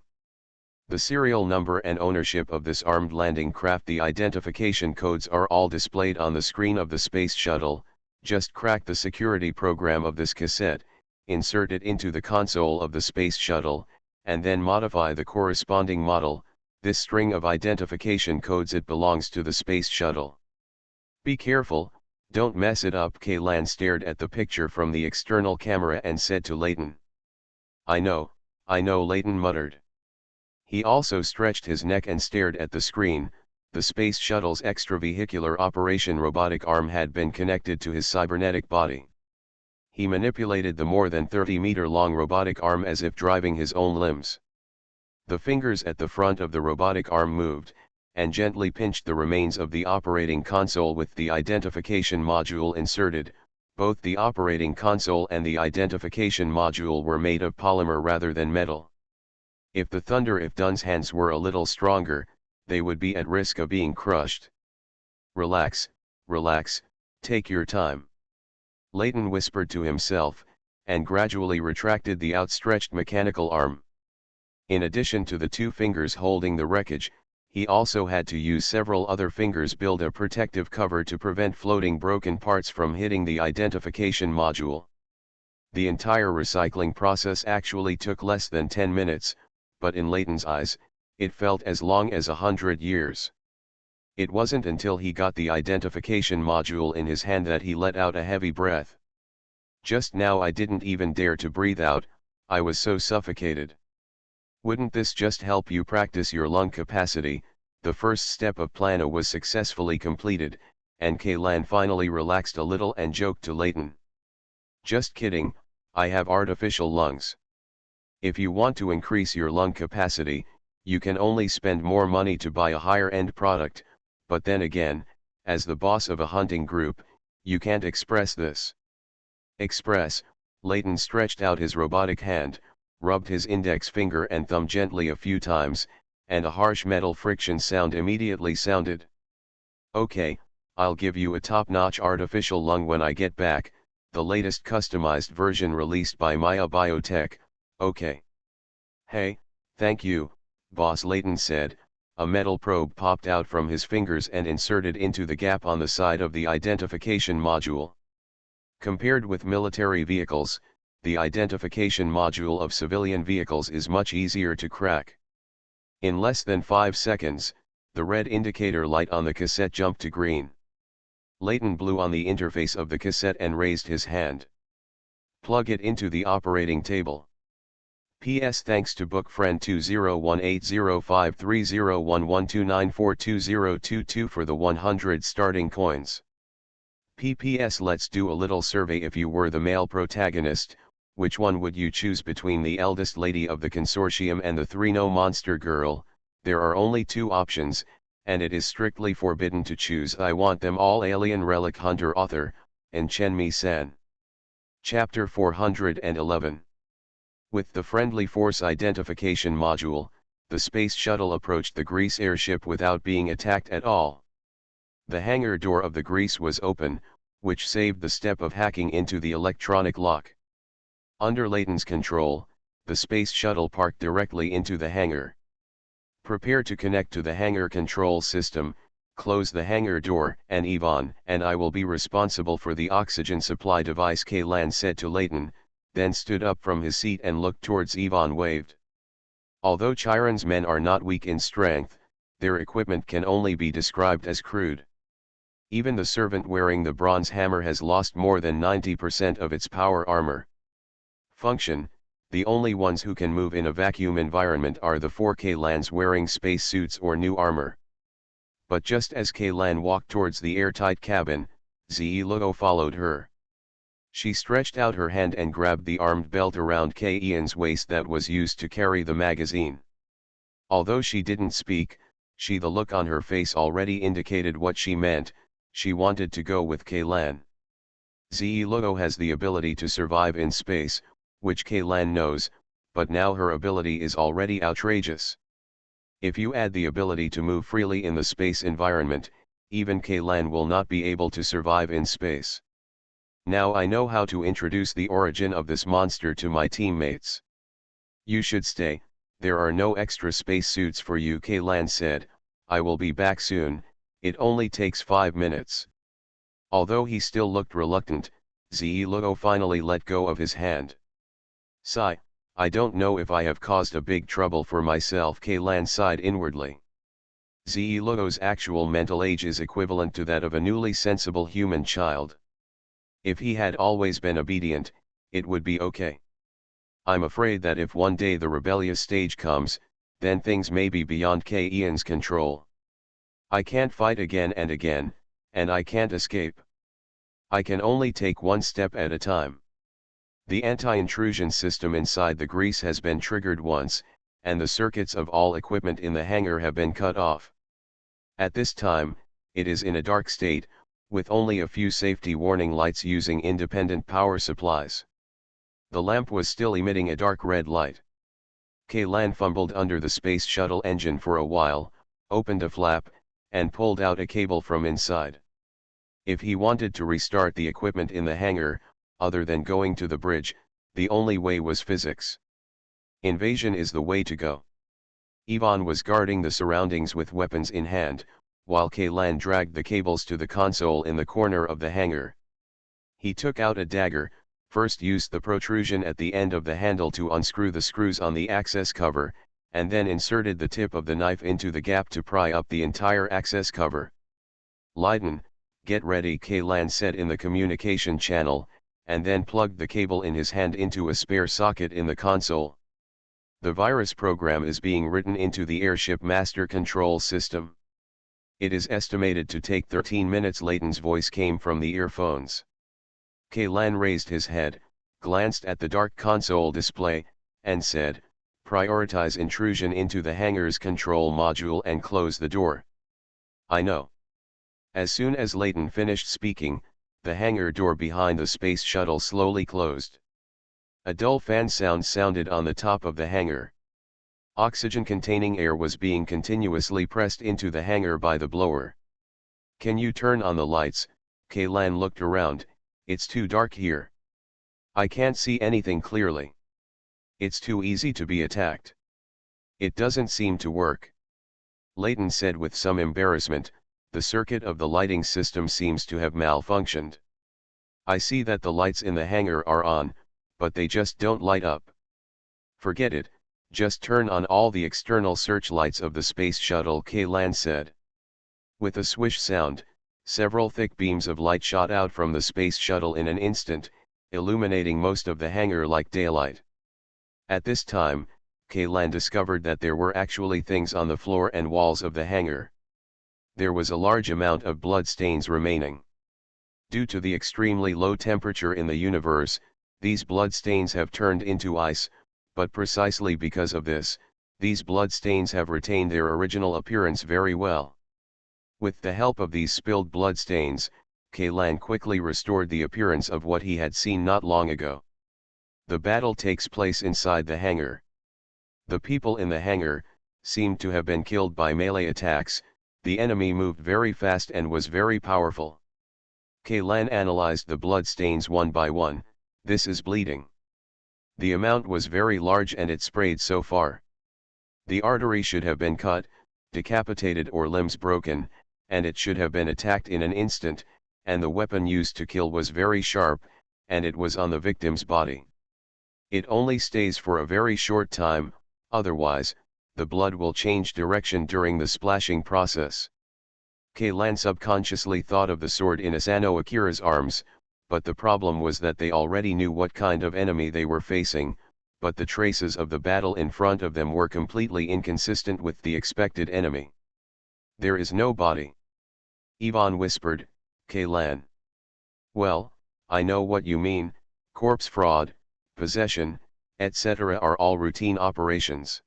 The serial number and ownership of this armed landing craft, the identification codes are all displayed on the screen of the space shuttle. Just crack the security program of this cassette, insert it into the console of the space shuttle, and then modify the corresponding model. This string of identification codes, it belongs to the space shuttle. Be careful, don't mess it up. Kaylan stared at the picture from the external camera and said to Layton. I know, Layton muttered. He also stretched his neck and stared at the screen. The space shuttle's extravehicular operation robotic arm had been connected to his cybernetic body. He manipulated the more than 30-meter-long robotic arm as if driving his own limbs. The fingers at the front of the robotic arm moved, and gently pinched the remains of the operating console with the identification module inserted. Both the operating console and the identification module were made of polymer rather than metal. If Dun's hands were a little stronger, they would be at risk of being crushed. Relax, take your time. Layton whispered to himself, and gradually retracted the outstretched mechanical arm. In addition to the two fingers holding the wreckage, he also had to use several other fingers build a protective cover to prevent floating broken parts from hitting the identification module. The entire recycling process actually took less than 10 minutes, but in Layton's eyes, it felt as long as 100 years. It wasn't until he got the identification module in his hand that he let out a heavy breath. Just now I didn't even dare to breathe out, I was so suffocated. Wouldn't this just help you practice your lung capacity? The first step of Plano was successfully completed, and Kaylan finally relaxed a little and joked to Layton. Just kidding, I have artificial lungs. If you want to increase your lung capacity, you can only spend more money to buy a higher-end product, but then again, as the boss of a hunting group, you can't express this. Express, Layton stretched out his robotic hand, rubbed his index finger and thumb gently a few times, and a harsh metal friction sound immediately sounded. Okay, I'll give you a top-notch artificial lung when I get back, the latest customized version released by Maya Biotech, okay. Hey, thank you, boss, Layton said. A metal probe popped out from his fingers and inserted into the gap on the side of the identification module. Compared with military vehicles, the identification module of civilian vehicles is much easier to crack. In less than 5 seconds, the red indicator light on the cassette jumped to green. Layton blew on the interface of the cassette and raised his hand. Plug it into the operating table. PS Thanks to book friend 201805301129420222 for the 100 starting coins. PPS Let's do a little survey. If you were the male protagonist, which one would you choose between the eldest lady of the consortium and the 3-No monster girl? There are only two options, and it is strictly forbidden to choose. I want them all. Alien Relic Hunter author, and Chen-Mi-san. Chapter 411. With the Friendly Force Identification Module, the space shuttle approached the Grease airship without being attacked at all. The hangar door of the Grease was open, which saved the step of hacking into the electronic lock. Under Layton's control, the space shuttle parked directly into the hangar. Prepare to connect to the hangar control system, close the hangar door, and Yvonne and I will be responsible for the oxygen supply device, Kaylan said to Layton, then stood up from his seat and looked towards Yvonne. Waved. Although Chiron's men are not weak in strength, their equipment can only be described as crude. Even the servant wearing the bronze hammer has lost more than 90% of its power armor. Function: the only ones who can move in a vacuum environment are the 4 Kaylans wearing spacesuits or new armor. But just as Kaylan walked towards the airtight cabin, Ziluo followed her. She stretched out her hand and grabbed the armed belt around Kayan's waist that was used to carry the magazine. Although she didn't speak, the look on her face already indicated what she meant. She wanted to go with Kaylan. Ziluo has the ability to survive in space, which Kaylan knows, but now her ability is already outrageous. If you add the ability to move freely in the space environment, even Kaylan will not be able to survive in space. Now I know how to introduce the origin of this monster to my teammates. You should stay, there are no extra spacesuits for you, Kaylan said. I will be back soon, it only takes 5 minutes. Although he still looked reluctant, Ziluo finally let go of his hand. Sigh, I don't know if I have caused a big trouble for myself, Kaylan sighed inwardly. Ziluo's actual mental age is equivalent to that of a newly sensible human child. If he had always been obedient, it would be okay. I'm afraid that if one day the rebellious stage comes, then things may be beyond Kayan's control. I can't fight again and again, and I can't escape. I can only take one step at a time. The anti-intrusion system inside the Grease has been triggered once, and the circuits of all equipment in the hangar have been cut off. At this time, it is in a dark state, with only a few safety warning lights using independent power supplies. The lamp was still emitting a dark red light. Kaylan fumbled under the space shuttle engine for a while, opened a flap, and pulled out a cable from inside. If he wanted to restart the equipment in the hangar, other than going to the bridge, the only way was physics. Invasion is the way to go. Yvonne was guarding the surroundings with weapons in hand, while Kaylan dragged the cables to the console in the corner of the hangar. He took out a dagger, first used the protrusion at the end of the handle to unscrew the screws on the access cover, and then inserted the tip of the knife into the gap to pry up the entire access cover. Layton, get ready, Kaylan said in the communication channel, and then plugged the cable in his hand into a spare socket in the console. The virus program is being written into the airship master control system. It is estimated to take 13 minutes. Layton's voice came from the earphones. Kaylan raised his head, glanced at the dark console display, and said, prioritize intrusion into the hangar's control module and close the door. I know. As soon as Layton finished speaking, the hangar door behind the space shuttle slowly closed. A dull fan sound sounded on the top of the hangar. Oxygen-containing air was being continuously pressed into the hangar by the blower. Can you turn on the lights? Kaylan looked around. It's too dark here. I can't see anything clearly. It's too easy to be attacked. It doesn't seem to work. Layton said with some embarrassment, the circuit of the lighting system seems to have malfunctioned. I see that the lights in the hangar are on, but they just don't light up. Forget it, just turn on all the external searchlights of the space shuttle, Kaylan said. With a swish sound, several thick beams of light shot out from the space shuttle in an instant, illuminating most of the hangar like daylight. At this time, Kaylan discovered that there were actually things on the floor and walls of the hangar. There was a large amount of blood stains remaining. Due to the extremely low temperature in the universe, these blood stains have turned into ice, but precisely because of this, these blood stains have retained their original appearance very well. With the help of these spilled blood stains, Kaylan quickly restored the appearance of what he had seen not long ago. The battle takes place inside the hangar. The people in the hangar seemed to have been killed by melee attacks. The enemy moved very fast and was very powerful. Kaylan analyzed the blood stains one by one. This is bleeding. The amount was very large and it sprayed so far. The artery should have been cut, decapitated or limbs broken, and it should have been attacked in an instant, and the weapon used to kill was very sharp, and it was on the victim's body. It only stays for a very short time, otherwise, the blood will change direction during the splashing process. Kaylan subconsciously thought of the sword in Asano Akira's arms, but the problem was that they already knew what kind of enemy they were facing, but the traces of the battle in front of them were completely inconsistent with the expected enemy. There is no body. Ivan whispered, Kaylan. Well, I know what you mean, corpse fraud, possession, etc. are all routine operations.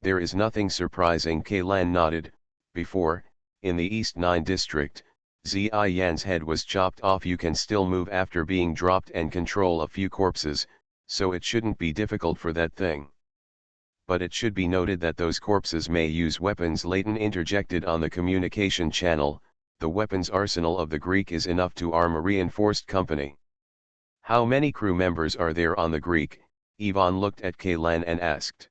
There is nothing surprising, Kaylan nodded. Before, in the East 9 district, Ziyan's head was chopped off. You can still move after being dropped and control a few corpses, so it shouldn't be difficult for that thing. But it should be noted that those corpses may use weapons. Leighton interjected on the communication channel. The weapons arsenal of the Greek is enough to arm a reinforced company. How many crew members are there on the Greek? Ivan looked at Kaylan and asked.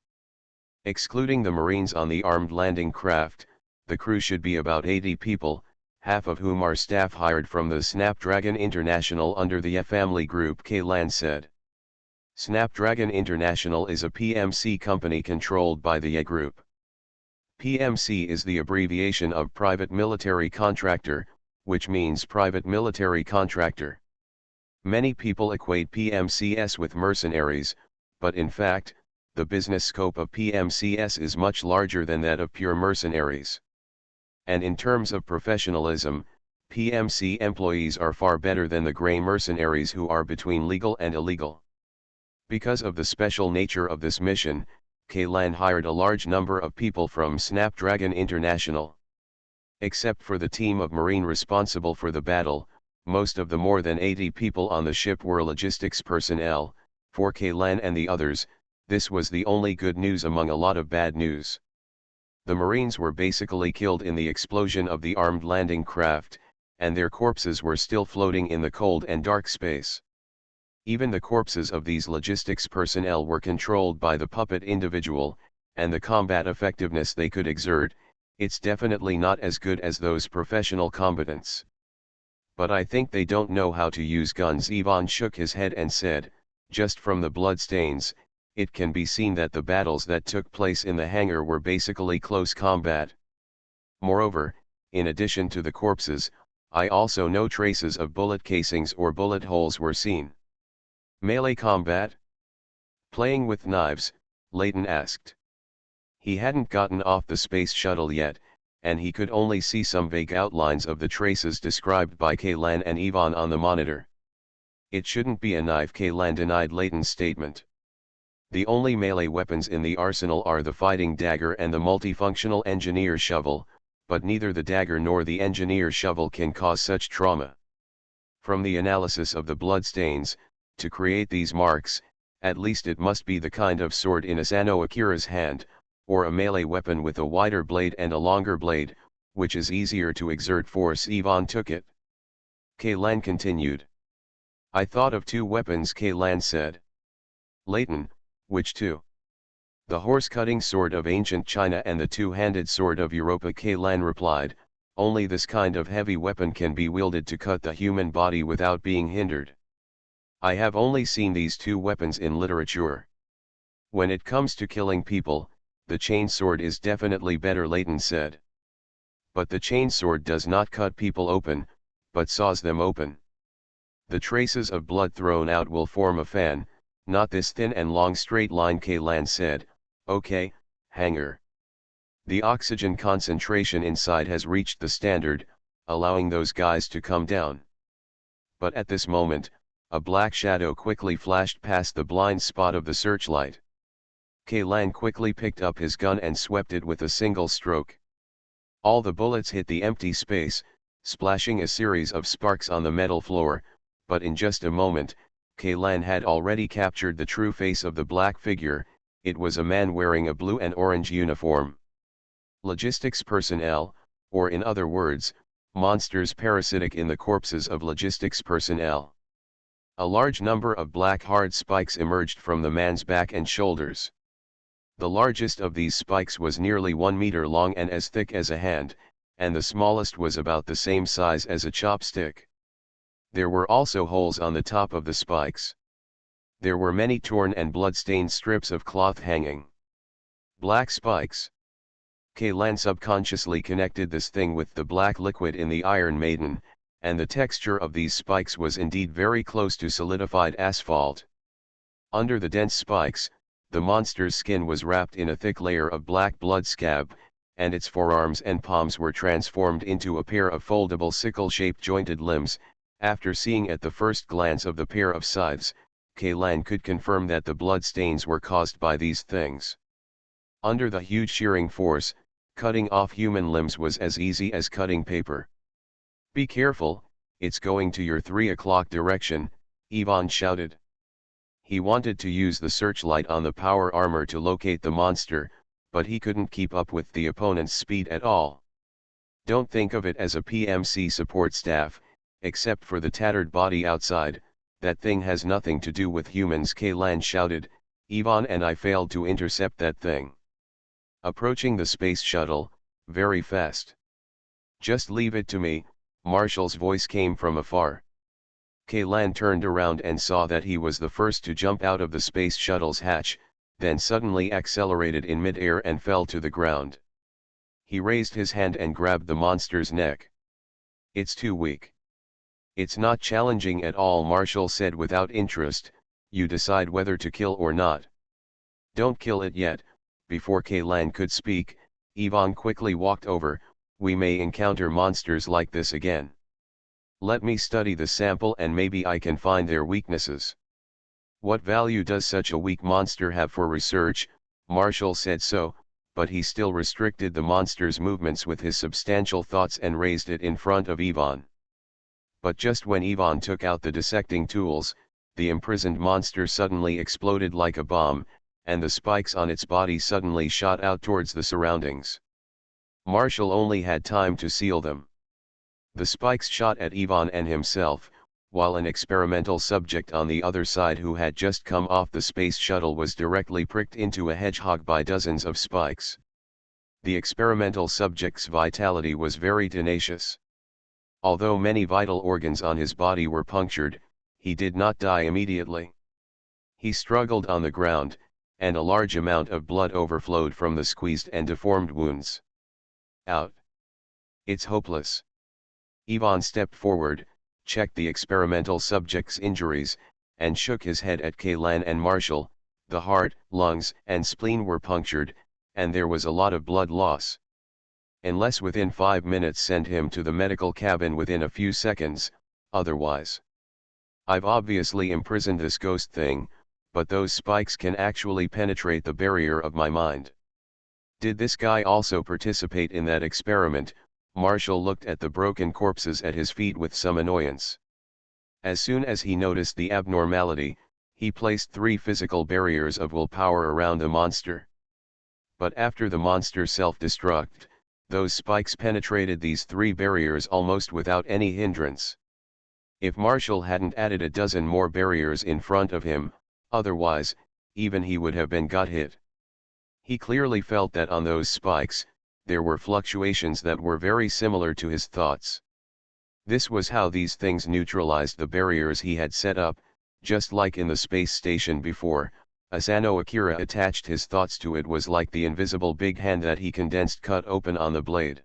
Excluding the Marines on the armed landing craft, the crew should be about 80 people, half of whom are staff hired from the Snapdragon International under the Family Group, Kaylan said. Snapdragon International is a PMC company controlled by the A Group. PMC is the abbreviation of Private Military Contractor, which means Private Military Contractor. Many people equate PMCS with mercenaries, but in fact, the business scope of PMCS is much larger than that of pure mercenaries. And in terms of professionalism, PMC employees are far better than the grey mercenaries who are between legal and illegal. Because of the special nature of this mission, Kaylan hired a large number of people from Snapdragon International. Except for the team of Marine responsible for the battle, most of the more than 80 people on the ship were logistics personnel. For Kaylan and the others, this was the only good news among a lot of bad news. The Marines were basically killed in the explosion of the armed landing craft, and their corpses were still floating in the cold and dark space. Even the corpses of these logistics personnel were controlled by the puppet individual, and the combat effectiveness they could exert, it's definitely not as good as those professional combatants. But I think they don't know how to use guns. Ivan shook his head and said, just from the blood stains, it can be seen that the battles that took place in the hangar were basically close combat. Moreover, in addition to the corpses, I also know traces of bullet casings or bullet holes were seen. Melee combat? Playing with knives? Leighton asked. He hadn't gotten off the space shuttle yet, and he could only see some vague outlines of the traces described by Kaylan and Ivan on the monitor. It shouldn't be a knife, Kaylan denied Leighton's statement. The only melee weapons in the arsenal are the fighting dagger and the multifunctional engineer shovel, but neither the dagger nor the engineer shovel can cause such trauma. From the analysis of the blood stains, to create these marks, at least it must be the kind of sword in Asano Akira's hand, or a melee weapon with a wider blade and a longer blade, which is easier to exert force. Ivan took it. Kaylan continued. I thought of two weapons, Kaylan said. Leighton, which two? The horse-cutting sword of ancient China and the two-handed sword of Europa, Kaylan replied. Only this kind of heavy weapon can be wielded to cut the human body without being hindered. I have only seen these two weapons in literature. When it comes to killing people, the chainsword is definitely better, Leighton said. But the chainsword does not cut people open, but saws them open. The traces of blood thrown out will form a fan, Not this thin and long straight line, Kaylan said. Okay, Hanger. The oxygen concentration inside has reached the standard, allowing those guys to come down. But at this moment, a black shadow quickly flashed past the blind spot of the searchlight. Kaylan quickly picked up his gun and swept it with a single stroke. All the bullets hit the empty space, splashing a series of sparks on the metal floor, but in just a moment, Kaylan had already captured the true face of the black figure. It was a man wearing a blue and orange uniform. Logistics personnel, or in other words, monsters parasitic in the corpses of logistics personnel. A large number of black hard spikes emerged from the man's back and shoulders. The largest of these spikes was nearly 1 meter long and as thick as a hand, and the smallest was about the same size as a chopstick. There were also holes on the top of the spikes. There were many torn and blood-stained strips of cloth hanging. Black spikes. Kaylan subconsciously connected this thing with the black liquid in the Iron Maiden, and the texture of these spikes was indeed very close to solidified asphalt. Under the dense spikes, the monster's skin was wrapped in a thick layer of black blood scab, and its forearms and palms were transformed into a pair of foldable sickle-shaped jointed limbs. After seeing at the first glance of the pair of scythes, Kaylan could confirm that the blood stains were caused by these things. Under the huge shearing force, cutting off human limbs was as easy as cutting paper. "Be careful, it's going to your 3 o'clock direction," Ivan shouted. He wanted to use the searchlight on the power armor to locate the monster, but he couldn't keep up with the opponent's speed at all. "Don't think of it as a PMC support staff, except for the tattered body outside. That thing has nothing to do with humans," Kaylan shouted. "Ivan and I failed to intercept that thing. Approaching the space shuttle, very fast. Just leave it to me," Marshall's voice came from afar. Kaylan turned around and saw that he was the first to jump out of the space shuttle's hatch, then suddenly accelerated in mid-air and fell to the ground. He raised his hand and grabbed the monster's neck. "It's too weak." "It's not challenging at all," Marshall said without interest. "You decide whether to kill or not." "Don't kill it yet." Before Kaylan could speak, Ivan quickly walked over. "We may encounter monsters like this again. Let me study the sample and maybe I can find their weaknesses." "What value does such a weak monster have for research?" Marshall said so, but he still restricted the monster's movements with his substantial thoughts and raised it in front of Ivan. But just when Ivan took out the dissecting tools, the imprisoned monster suddenly exploded like a bomb, and the spikes on its body suddenly shot out towards the surroundings. Marshall only had time to seal them. The spikes shot at Ivan and himself, while an experimental subject on the other side who had just come off the space shuttle was directly pricked into a hedgehog by dozens of spikes. The experimental subject's vitality was very tenacious. Although many vital organs on his body were punctured, he did not die immediately. He struggled on the ground, and a large amount of blood overflowed from the squeezed and deformed wounds. "Out. It's hopeless." Ivan stepped forward, checked the experimental subject's injuries, and shook his head at Kaylan and Marshall. The heart, lungs, and spleen were punctured, and there was a lot of blood loss. "Unless within 5 minutes, send him to the medical cabin within a few seconds, otherwise. I've obviously imprisoned this ghost thing, but those spikes can actually penetrate the barrier of my mind." "Did this guy also participate in that experiment?" Marshall looked at the broken corpses at his feet with some annoyance. As soon as he noticed the abnormality, he placed 3 physical barriers of willpower around the monster. But after the monster self-destruct, those spikes penetrated these 3 barriers almost without any hindrance. If Marshall hadn't added a dozen more barriers in front of him, otherwise, even he would have been got hit. He clearly felt that on those spikes, there were fluctuations that were very similar to his thoughts. This was how these things neutralized the barriers he had set up, just like in the space station before. Asano Akira attached his thoughts to it. Was like the invisible big hand that he condensed cut open on the blade.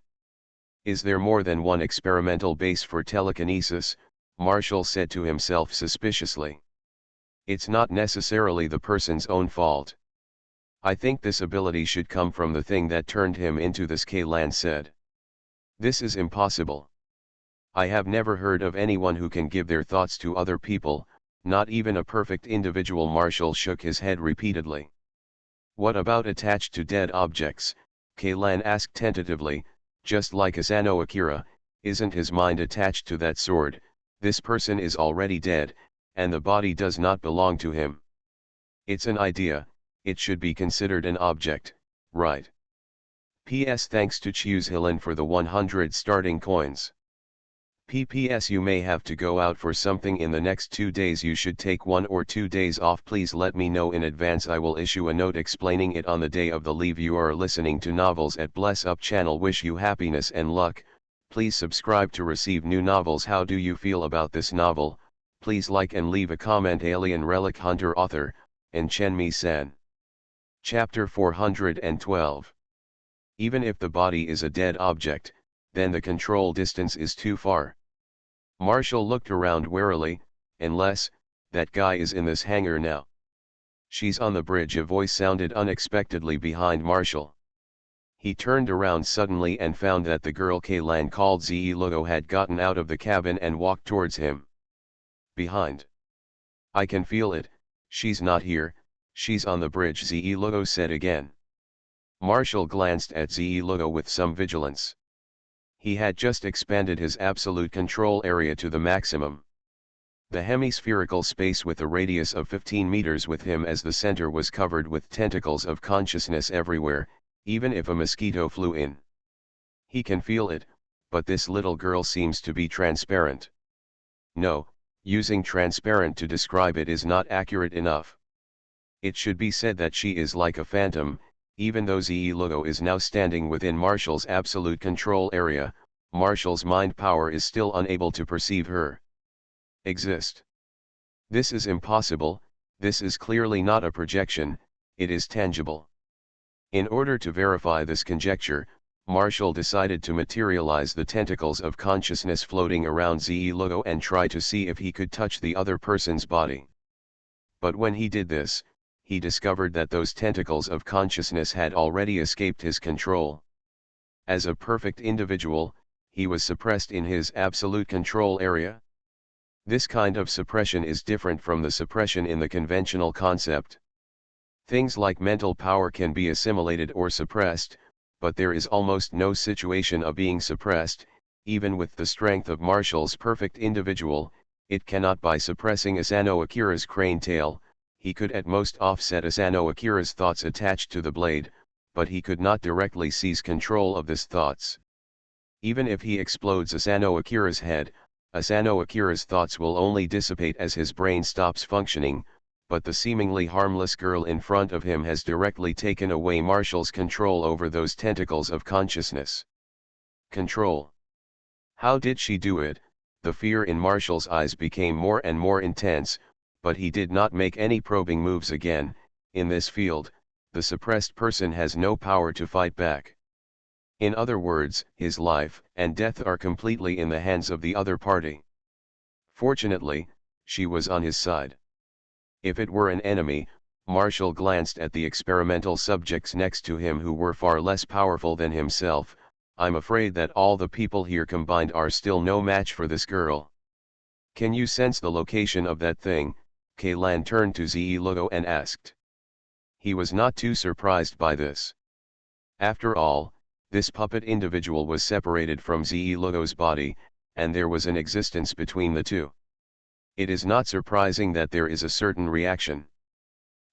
"Is there more than one experimental base for telekinesis?" Marshall said to himself suspiciously. It's not necessarily the person's own fault. I think this ability should come from the thing that turned him into this, Kaylan said. This is impossible. I have never heard of anyone who can give their thoughts to other people, not even a perfect individual. Marshall shook his head repeatedly. What about attached to dead objects? Kaylan asked tentatively. Just like Asano Akira, isn't his mind attached to that sword? This person is already dead, and the body does not belong to him. It's an idea, it should be considered an object, right? P.S. Thanks to Choose Hillen for the 100 starting coins. P.P.S. You may have to go out for something in the next 2 days. You should take 1 or 2 days off. Please let me know in advance. I will issue a note explaining it on the day of the leave. You are listening to Novels at Bless Up channel. Wish you happiness and luck. Please subscribe to receive new novels. How do you feel about this novel? Please like and leave a comment. Alien Relic Hunter, author, and Chen-Mi-san. Chapter 412. Even if the body is a dead object, then the control distance is too far. Marshall looked around warily. Unless, that guy is in this hangar now. She's on the bridge. A voice sounded unexpectedly behind Marshall. He turned around suddenly and found that the girl Kaylan called Ze Lugo had gotten out of the cabin and walked towards him. Behind. I can feel it. She's not here, she's on the bridge, Ze Lugo said again. Marshall glanced at Ze Lugo with some vigilance. He had just expanded his absolute control area to the maximum. The hemispherical space with a radius of 15 meters with him as the center was covered with tentacles of consciousness everywhere, even if a mosquito flew in. He can feel it, but this little girl seems to be transparent. No, using transparent to describe it is not accurate enough. It should be said that she is like a phantom. Even though Ze Lugo is now standing within Marshall's absolute control area, Marshall's mind power is still unable to perceive her exist. This is impossible. This is clearly not a projection, it is tangible. In order to verify this conjecture, Marshall decided to materialize the tentacles of consciousness floating around Ze Lugo and try to see if he could touch the other person's body. But when he did this, he discovered that those tentacles of consciousness had already escaped his control. As a perfect individual, he was suppressed in his absolute control area. This kind of suppression is different from the suppression in the conventional concept. Things like mental power can be assimilated or suppressed, but there is almost no situation of being suppressed. Even with the strength of Marshall's perfect individual, it cannot. By suppressing Asano Akira's crane tail, he could at most offset Asano Akira's thoughts attached to the blade, but he could not directly seize control of his thoughts. Even if he explodes Asano Akira's head, Asano Akira's thoughts will only dissipate as his brain stops functioning, but the seemingly harmless girl in front of him has directly taken away Marshall's control over those tentacles of consciousness. Control. How did she do it? The fear in Marshall's eyes became more and more intense, but he did not make any probing moves again. In this field, the suppressed person has no power to fight back. In other words, his life and death are completely in the hands of the other party. Fortunately, she was on his side. If it were an enemy, Marshall glanced at the experimental subjects next to him who were far less powerful than himself. I'm afraid that all the people here combined are still no match for this girl. Can you sense the location of that thing? Kaylan turned to Ze Lugo and asked. He was not too surprised by this. After all, this puppet individual was separated from Ze Lugo's body, and there was an existence between the two. It is not surprising that there is a certain reaction.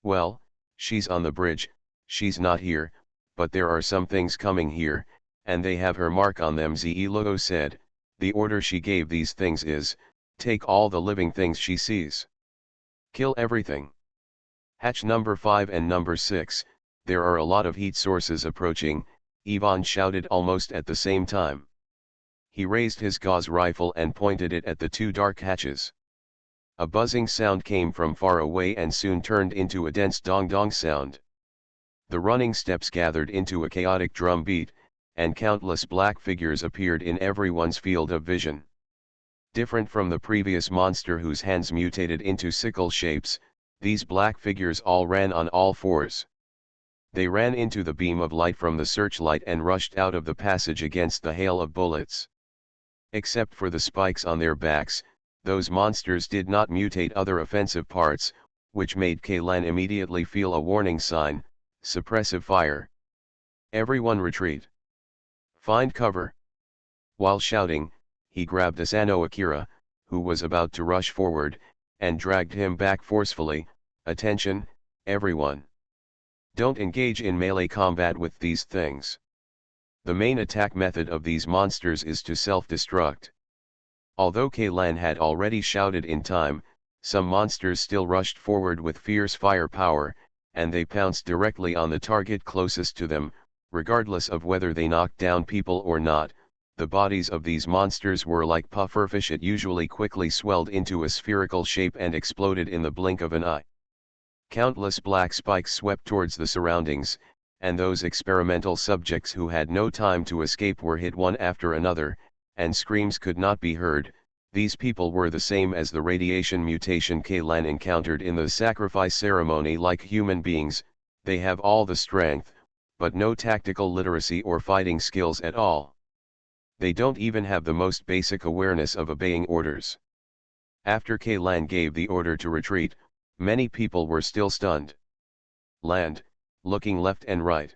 Well, she's on the bridge, she's not here, but there are some things coming here, and they have her mark on them, Ze Lugo said. The order she gave these things is, take all the living things she sees. Kill everything. Hatch number 5 and number 6, there are a lot of heat sources approaching, Ivan shouted almost at the same time. He raised his gauze rifle and pointed it at the 2 dark hatches. A buzzing sound came from far away and soon turned into a dense dong-dong sound. The running steps gathered into a chaotic drum beat, and countless black figures appeared in everyone's field of vision. Different from the previous monster whose hands mutated into sickle shapes, These black figures all ran on all fours. They ran into the beam of light from the searchlight and rushed out of the passage against the hail of bullets. Except for the spikes on their backs, those monsters did not mutate other offensive parts, which made Kaylan immediately feel a warning sign: suppressive fire. Everyone retreat. Find cover. While shouting, he grabbed Asano Akira, who was about to rush forward, and dragged him back forcefully. Attention, everyone. Don't engage in melee combat with these things. The main attack method of these monsters is to self-destruct. Although Kaylan had already shouted in time, some monsters still rushed forward with fierce firepower, and they pounced directly on the target closest to them, regardless of whether they knocked down people or not. The bodies of these monsters were like pufferfish. It usually quickly swelled into a spherical shape and exploded in the blink of an eye. Countless black spikes swept towards the surroundings, and those experimental subjects who had no time to escape were hit one after another, and screams could not be heard. These people were the same as the radiation mutation Kaylan encountered in the sacrifice ceremony. Like human beings, they have all the strength, but no tactical literacy or fighting skills at all. They don't even have the most basic awareness of obeying orders. After Kaylan gave the order to retreat, many people were still stunned. Land, looking left and right.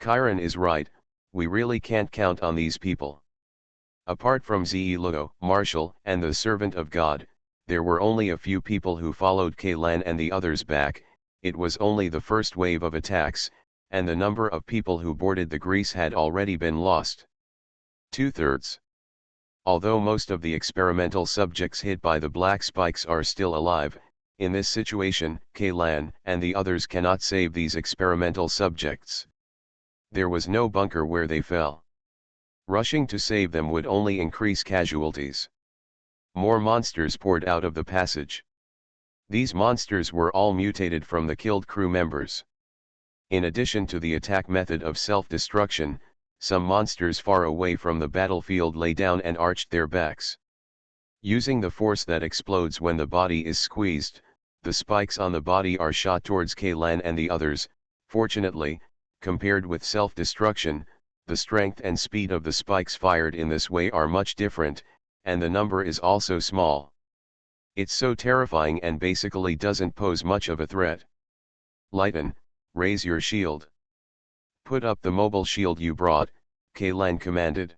Chiron is right, we really can't count on these people. Apart from Ze-Lugo, Marshall, and the Servant of God, there were only a few people who followed Kaylan and the others back. It was only the first wave of attacks, and the number of people who boarded the Grease had already been lost. 2/3. Although most of the experimental subjects hit by the black spikes are still alive, in this situation, Kaylan and the others cannot save these experimental subjects. There was no bunker where they fell. Rushing to save them would only increase casualties. More monsters poured out of the passage. These monsters were all mutated from the killed crew members. In addition to the attack method of self-destruction, some monsters far away from the battlefield lay down and arched their backs. Using the force that explodes when the body is squeezed, the spikes on the body are shot towards Kaylan and the others. Fortunately, compared with self-destruction, the strength and speed of the spikes fired in this way are much different, and the number is also small. It's so terrifying and basically doesn't pose much of a threat. Lighten, raise your shield. Put up the mobile shield you brought, Kaylan commanded.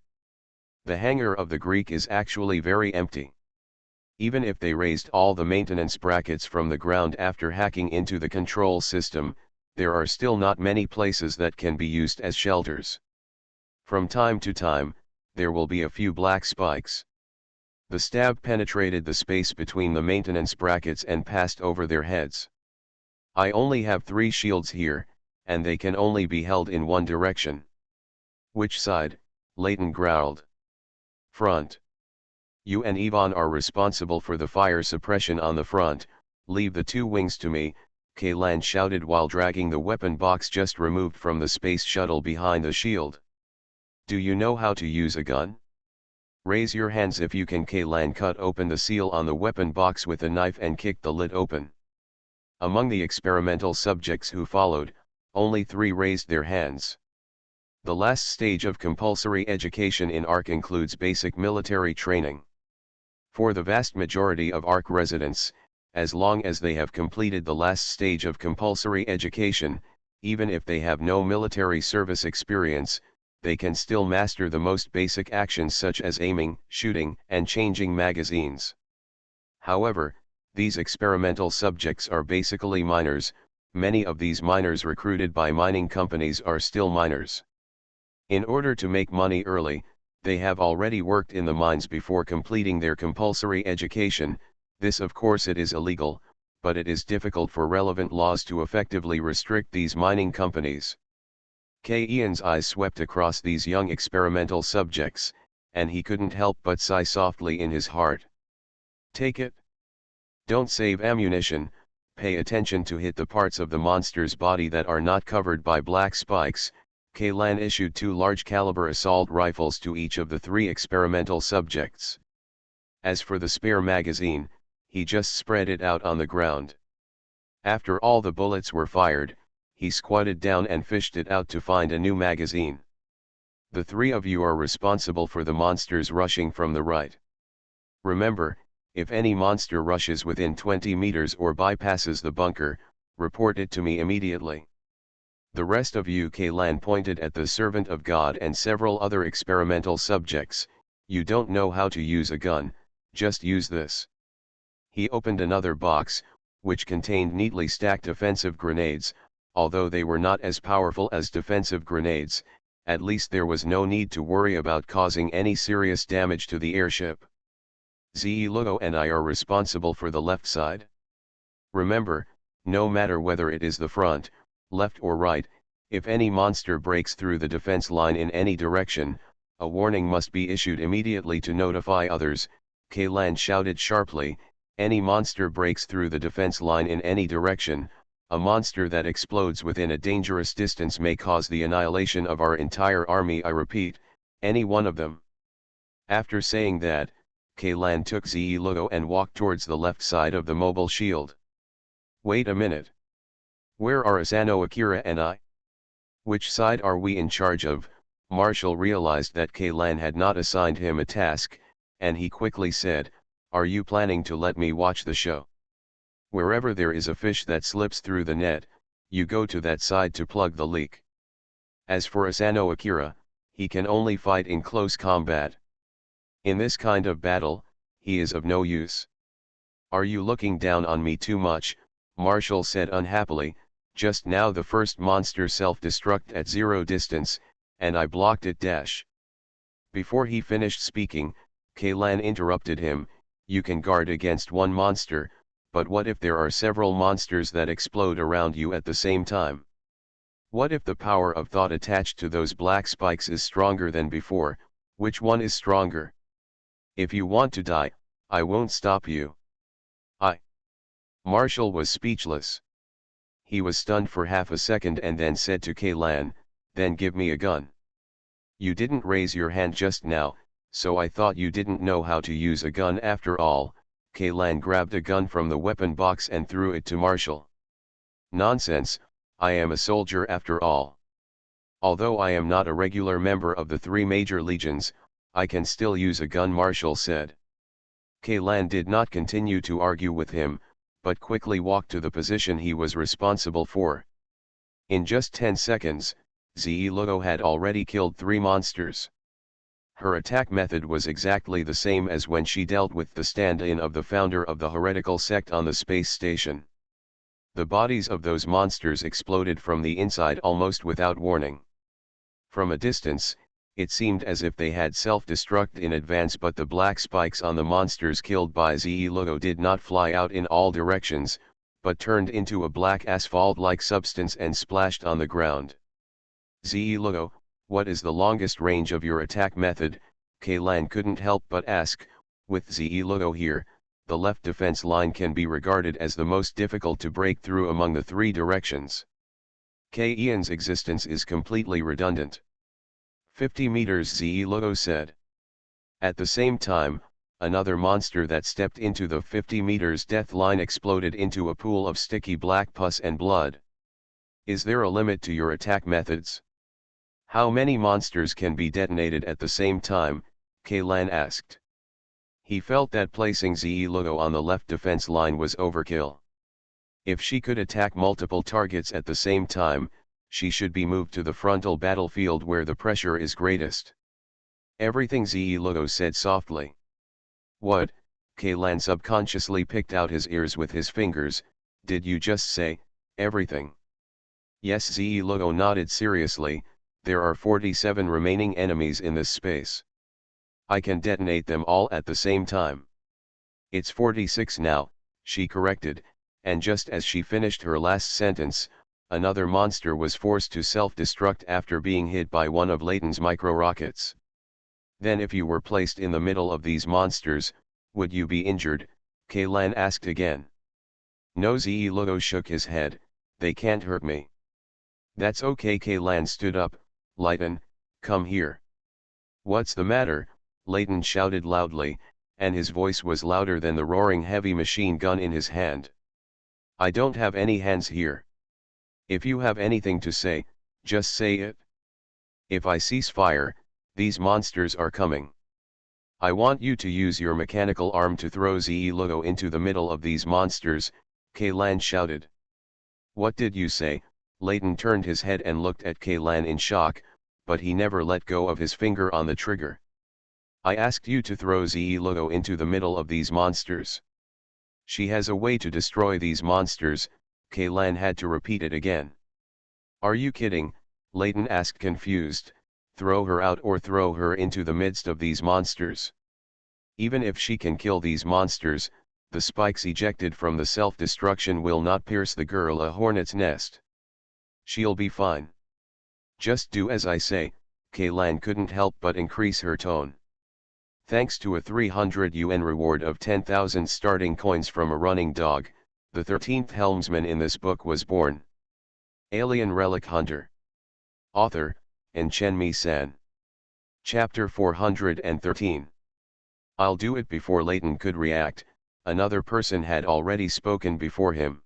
The hangar of the Greek is actually very empty. Even if they raised all the maintenance brackets from the ground after hacking into the control system, there are still not many places that can be used as shelters. From time to time, there will be a few black spikes. The stab penetrated the space between the maintenance brackets and passed over their heads. I only have 3 shields here, and they can only be held in one direction. Which side? Layton growled. Front. You and Yvonne are responsible for the fire suppression on the front. Leave the 2 wings to me, Kaylan shouted while dragging the weapon box just removed from the space shuttle behind the shield. Do you know how to use a gun? Raise your hands if you can. Kaylan cut open the seal on the weapon box with a knife and kicked the lid open. Among the experimental subjects who followed, only 3 raised their hands. The last stage of compulsory education in ARC includes basic military training. For the vast majority of ARC residents, as long as they have completed the last stage of compulsory education, even if they have no military service experience, they can still master the most basic actions such as aiming, shooting, and changing magazines. However, these experimental subjects are basically miners. Many of these miners recruited by mining companies are still miners. In order to make money early, they have already worked in the mines before completing their compulsory education. This, of course, it is illegal, but it is difficult for relevant laws to effectively restrict these mining companies. Ian's eyes swept across these young experimental subjects, and he couldn't help but sigh softly in his heart. Take it. Don't save ammunition, pay attention to hit the parts of the monster's body that are not covered by black spikes. Kaylan issued 2 large-caliber assault rifles to each of the 3 experimental subjects. As for the spare magazine, he just spread it out on the ground. After all the bullets were fired, he squatted down and fished it out to find a new magazine. The three of you are responsible for the monsters rushing from the right. Remember, if any monster rushes within 20 meters or bypasses the bunker, report it to me immediately. The rest of you, Kaylan pointed at the servant of God and several other experimental subjects, you don't know how to use a gun, just use this. He opened another box, which contained neatly stacked offensive grenades. Although they were not as powerful as defensive grenades, at least there was no need to worry about causing any serious damage to the airship. Ze-Lugo and I are responsible for the left side. Remember, no matter whether it is the front, left or right, if any monster breaks through the defense line in any direction, a warning must be issued immediately to notify others. Kaylan shouted sharply, any monster breaks through the defense line in any direction, a monster that explodes within a dangerous distance may cause the annihilation of our entire army. I repeat, any one of them. After saying that, Kaylan took Ze-Lugo and walked towards the left side of the mobile shield. Wait a minute. Where are Asano, Akira and I? Which side are we in charge of? Marshall realized that Kaylan had not assigned him a task, and he quickly said, are you planning to let me watch the show? Wherever there is a fish that slips through the net, you go to that side to plug the leak. As for Asano Akira, he can only fight in close combat. In this kind of battle, he is of no use. Are you looking down on me too much? Marshall said unhappily, just now the first monster self-destruct at 0 distance, and I blocked it. Before he finished speaking, Kaylan interrupted him, you can guard against one monster, but what if there are several monsters that explode around you at the same time? What if the power of thought attached to those black spikes is stronger than before? Which one is stronger? If you want to die, I won't stop you. Marshall was speechless. He was stunned for half a second and then said to Kaylan, then give me a gun. You didn't raise your hand just now, so I thought you didn't know how to use a gun after all. Kaylan grabbed a gun from the weapon box and threw it to Marshall. Nonsense, I am a soldier after all. Although I am not a regular member of the 3 major legions, I can still use a gun, Marshall said. Kaylan did not continue to argue with him, but quickly walked to the position he was responsible for. In just 10 seconds, Ze-Lugo had already killed 3 monsters. Her attack method was exactly the same as when she dealt with the stand-in of the founder of the heretical sect on the space station. The bodies of those monsters exploded from the inside almost without warning. From a distance, it seemed as if they had self-destruct in advance, but the black spikes on the monsters killed by Ze-Lugo did not fly out in all directions, but turned into a black asphalt-like substance and splashed on the ground. Ze-Lugo, what is the longest range of your attack method? Kaylan couldn't help but ask. With Ze-Lugo here, the left defense line can be regarded as the most difficult to break through among the 3 directions. K-Ian's existence is completely redundant. 50 meters, Ze-Lugo said. At the same time, another monster that stepped into the 50 meters death line exploded into a pool of sticky black pus and blood. Is there a limit to your attack methods? How many monsters can be detonated at the same time? Kaylan asked. He felt that placing Ze-Lugo on the left defense line was overkill. If she could attack multiple targets at the same time, she should be moved to the frontal battlefield where the pressure is greatest. Everything, Ze-Lugo said softly. What? Kaylan subconsciously picked out his ears with his fingers. Did you just say, everything? Yes, Ze-Lugo nodded seriously. There are 47 remaining enemies in this space. I can detonate them all at the same time. It's 46 now, she corrected, and just as she finished her last sentence, another monster was forced to self-destruct after being hit by one of Layton's micro-rockets. Then if you were placed in the middle of these monsters, would you be injured? Kaylan asked again. No, Ze-Lugo shook his head, they can't hurt me. That's okay. Kaylan stood up. Layton, come here. What's the matter? Layton shouted loudly, and his voice was louder than the roaring heavy machine gun in his hand. I don't have any hands here. If you have anything to say, just say it. If I cease fire, these monsters are coming. I want you to use your mechanical arm to throw Ze-Logo into the middle of these monsters, Kaylan shouted. What did you say? Layton turned his head and looked at Kaylan in shock, but he never let go of his finger on the trigger. I asked you to throw Ze-Logo into the middle of these monsters. She has a way to destroy these monsters, Kaylan had to repeat it again. Are you kidding? Layton asked confused. Throw her out or throw her into the midst of these monsters. Even if she can kill these monsters, the spikes ejected from the self-destruction will not pierce the girl a hornet's nest. She'll be fine. Just do as I say, Kaylan couldn't help but increase her tone. Thanks to a 300 UN reward of 10,000 starting coins from a running dog, the 13th helmsman in this book was born. Alien Relic Hunter. Author, Chenmi-san. Chapter 413. I'll do it. Before Layton could react, another person had already spoken before him.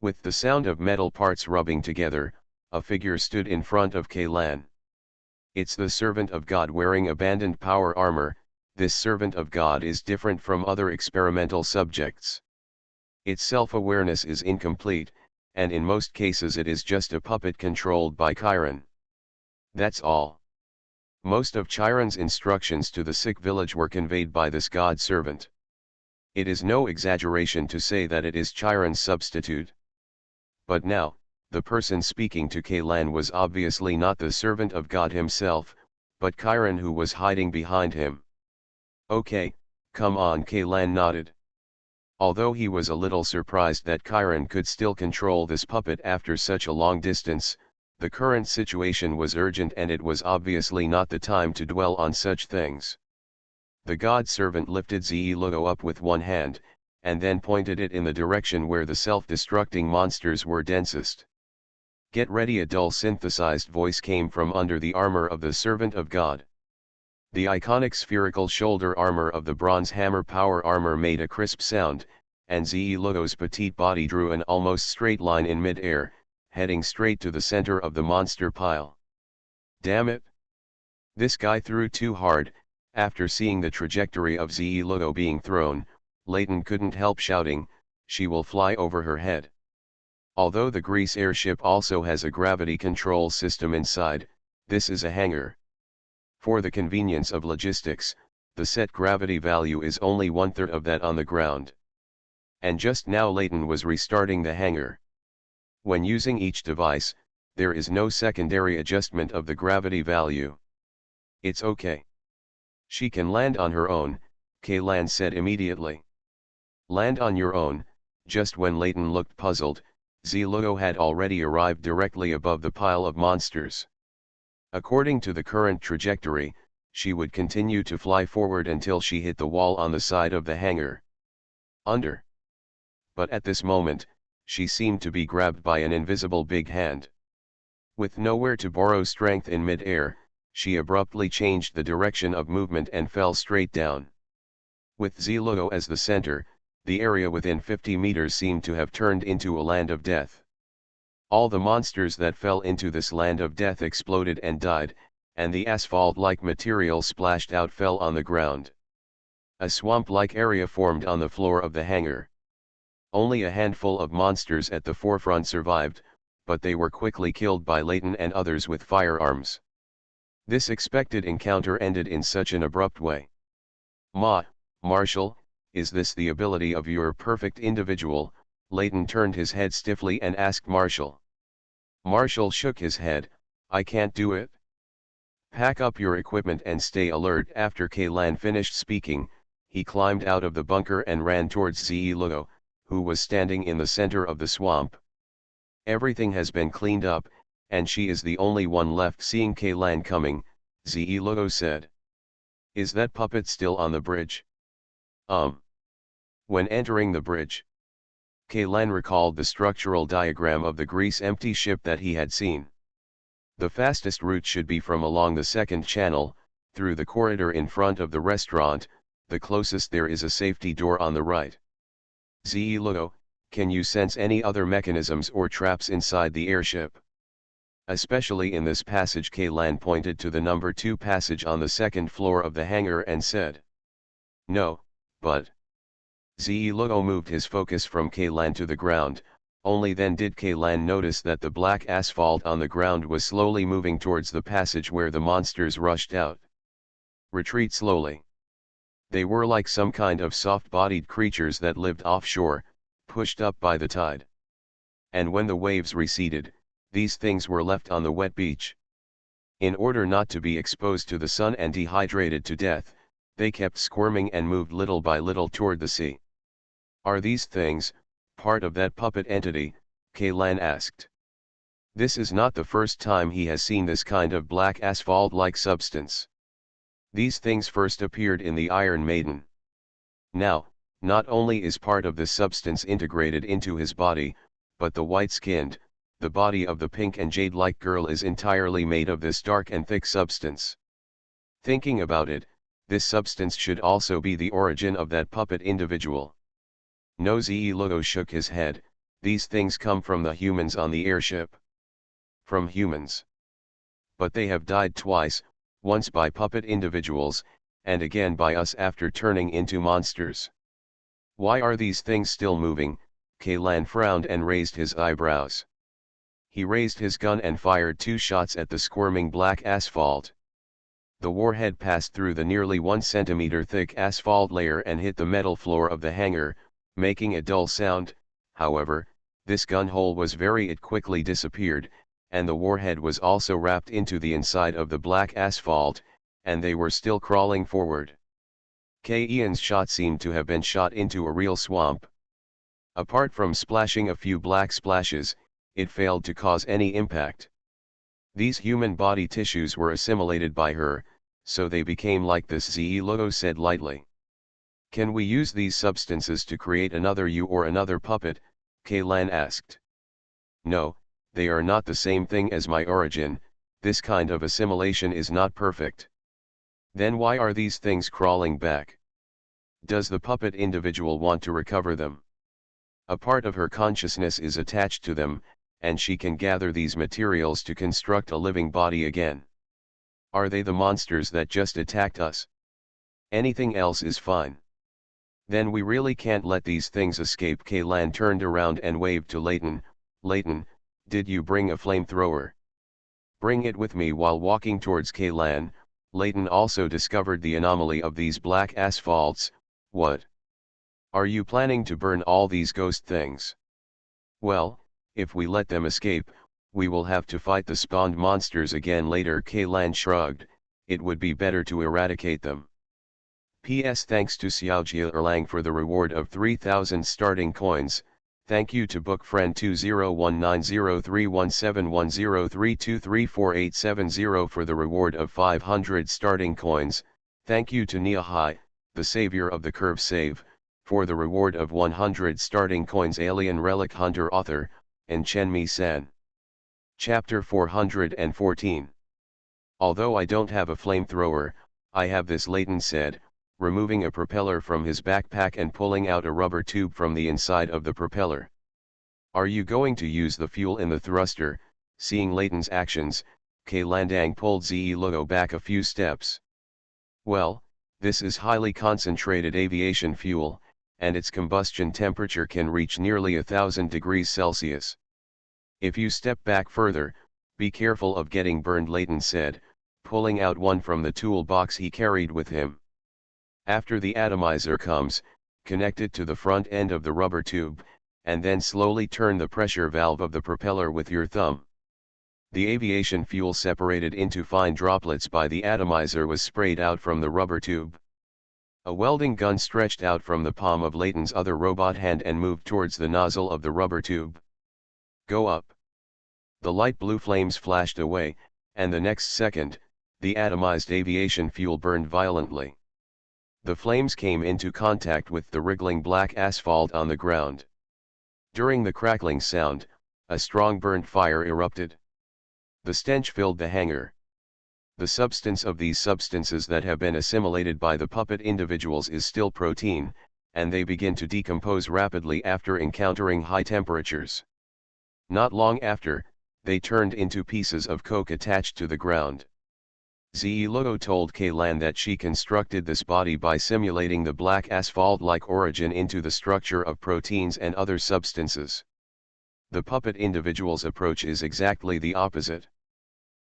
With the sound of metal parts rubbing together, a figure stood in front of Kaylan. It's the servant of God wearing abandoned power armor. This servant of God is different from other experimental subjects. Its self-awareness is incomplete, and in most cases it is just a puppet controlled by Chiron. That's all. Most of Chiron's instructions to the sick village were conveyed by this God servant. It is no exaggeration to say that it is Chiron's substitute. But now, the person speaking to Kaylan was obviously not the servant of God himself, but Chiron, who was hiding behind him. Okay, come on, Kaylan nodded. Although he was a little surprised that Chiron could still control this puppet after such a long distance, the current situation was urgent and it was obviously not the time to dwell on such things. The God servant lifted Ze-Logo up with one hand, and then pointed it in the direction where the self-destructing monsters were densest. Get ready. A dull synthesized voice came from under the armor of the servant of God. The iconic spherical shoulder armor of the bronze hammer power armor made a crisp sound, and Ze-Logo's petite body drew an almost straight line in mid-air, heading straight to the center of the monster pile. Damn it! This guy threw too hard. After seeing the trajectory of Ze-Logo being thrown, Layton couldn't help shouting, she will fly over her head. Although the Greece airship also has a gravity control system inside, this is a hangar. For the convenience of logistics, the set gravity value is only 1/3 of that on the ground. And just now Layton was restarting the hangar. When using each device, there is no secondary adjustment of the gravity value. It's okay. She can land on her own, Kaylan said immediately. Land on your own. Just when Layton looked puzzled, Ze-Logo had already arrived directly above the pile of monsters. According to the current trajectory, she would continue to fly forward until she hit the wall on the side of the hangar. But at this moment, she seemed to be grabbed by an invisible big hand. With nowhere to borrow strength in mid-air, she abruptly changed the direction of movement and fell straight down. With Ze-Logo as the center, the area within 50 meters seemed to have turned into a land of death. All the monsters that fell into this land of death exploded and died, and the asphalt-like material splashed out fell on the ground. A swamp-like area formed on the floor of the hangar. Only a handful of monsters at the forefront survived, but they were quickly killed by Layton and others with firearms. This expected encounter ended in such an abrupt way. Marshall, is this the ability of your perfect individual? Layton turned his head stiffly and asked Marshall. Marshall shook his head, I can't do it. Pack up your equipment and stay alert. After Kaylan finished speaking, he climbed out of the bunker and ran towards Ze-Logo, who was standing in the center of the swamp. Everything has been cleaned up, and she is the only one left. Seeing Kaylan coming, Ze-Logo said. Is that puppet still on the bridge? When entering the bridge, Kaylan recalled the structural diagram of the Greece empty ship that he had seen. The fastest route should be from along the second channel, through the corridor in front of the restaurant. The closest there is a safety door on the right. Ze-Logo, Can you sense any other mechanisms or traps inside the airship? Especially in this passage. Kaylan pointed to the number 2 passage on the second floor of the hangar and said. No, but... Ze-Luo moved his focus from Kaylan to the ground. Only then did Kaylan notice that the black asphalt on the ground was slowly moving towards the passage where the monsters rushed out. Retreat slowly. They were like some kind of soft-bodied creatures that lived offshore, pushed up by the tide. And when the waves receded, these things were left on the wet beach. In order not to be exposed to the sun and dehydrated to death, they kept squirming and moved little by little toward the sea. Are these things part of that puppet entity? Kaylan asked. This is not the first time he has seen this kind of black asphalt-like substance. These things first appeared in the Iron Maiden. Now, not only is part of this substance integrated into his body, but the white-skinned, the body of the pink and jade-like girl is entirely made of this dark and thick substance. Thinking about it, this substance should also be the origin of that puppet individual. No, Ze-Luo shook his head. These things come from the humans on the airship. From humans. But they have died twice, once by puppet individuals, and again by us after turning into monsters. Why are these things still moving? Kaylan frowned and raised his eyebrows. He raised his gun and fired 2 shots at the squirming black asphalt. The warhead passed through the nearly 1 centimeter thick asphalt layer and hit the metal floor of the hangar, making a dull sound. However, this gun hole was it quickly disappeared, and the warhead was also wrapped into the inside of the black asphalt, and they were still crawling forward. Ian's shot seemed to have been shot into a real swamp. Apart from splashing a few black splashes, it failed to cause any impact. These human body tissues were assimilated by her, so they became like this, Ze-Luo said lightly. Can we use these substances to create another you or another puppet? Kaylan asked. No, they are not the same thing as my origin. This kind of assimilation is not perfect. Then why are these things crawling back? Does the puppet individual want to recover them? A part of her consciousness is attached to them, and she can gather these materials to construct a living body again. Are they the monsters that just attacked us? Anything else is fine. Then we really can't let these things escape. Kaylan turned around and waved to Layton. Layton, did you bring a flamethrower? Bring it with me. While walking towards Kaylan, Layton also discovered the anomaly of these black asphalts. What? Are you planning to burn all these ghost things? Well, if we let them escape, we will have to fight the spawned monsters again later. Kaylan shrugged. It would be better to eradicate them. P.S. Thanks to Xiaojia Erlang for the reward of 3,000 starting coins. Thank you to bookfriend 2019031710323487 for the reward of 500 starting coins. Thank you to Niahai, the savior of the curve save, for the reward of 100 starting coins. Alien Relic Hunter author, and Chenmi-san. Chapter 414. Although I don't have a flamethrower, I have this, Layton said, removing a propeller from his backpack and pulling out a rubber tube from the inside of the propeller. Are you going to use the fuel in the thruster? Seeing Layton's actions, Kaylan pulled Ze-Luo back a few steps. Well, this is highly concentrated aviation fuel, and its combustion temperature can reach nearly 1,000 degrees Celsius. If you step back further, be careful of getting burned, Layton said, pulling out one from the toolbox he carried with him. After the atomizer comes, connect it to the front end of the rubber tube, and then slowly turn the pressure valve of the propeller with your thumb. The aviation fuel separated into fine droplets by the atomizer was sprayed out from the rubber tube. A welding gun stretched out from the palm of Layton's other robot hand and moved towards the nozzle of the rubber tube. Go up. The light blue flames flashed away, and the next second, the atomized aviation fuel burned violently. The flames came into contact with the wriggling black asphalt on the ground. During the crackling sound, a strong burnt fire erupted. The stench filled the hangar. The substance of these substances that have been assimilated by the puppet individuals is still protein, and they begin to decompose rapidly after encountering high temperatures. Not long after, they turned into pieces of coke attached to the ground. Logo told Kaylan that she constructed this body by simulating the black asphalt-like origin into the structure of proteins and other substances. The puppet individual's approach is exactly the opposite.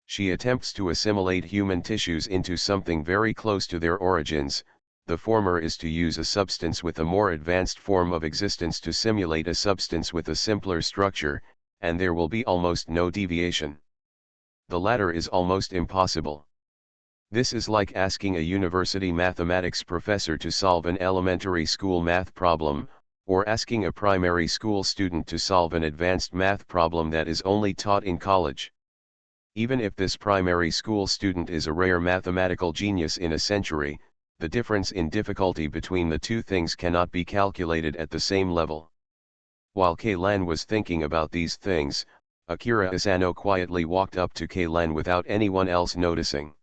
She attempts to assimilate human tissues into something very close to their origins. The former is to use a substance with a more advanced form of existence to simulate a substance with a simpler structure, and there will be almost no deviation. The latter is almost impossible. This is like asking a university mathematics professor to solve an elementary school math problem, or asking a primary school student to solve an advanced math problem that is only taught in college. Even if this primary school student is a rare mathematical genius in a century, the difference in difficulty between the two things cannot be calculated at the same level. While Kaylan was thinking about these things, Akira Asano quietly walked up to Kaylan without anyone else noticing.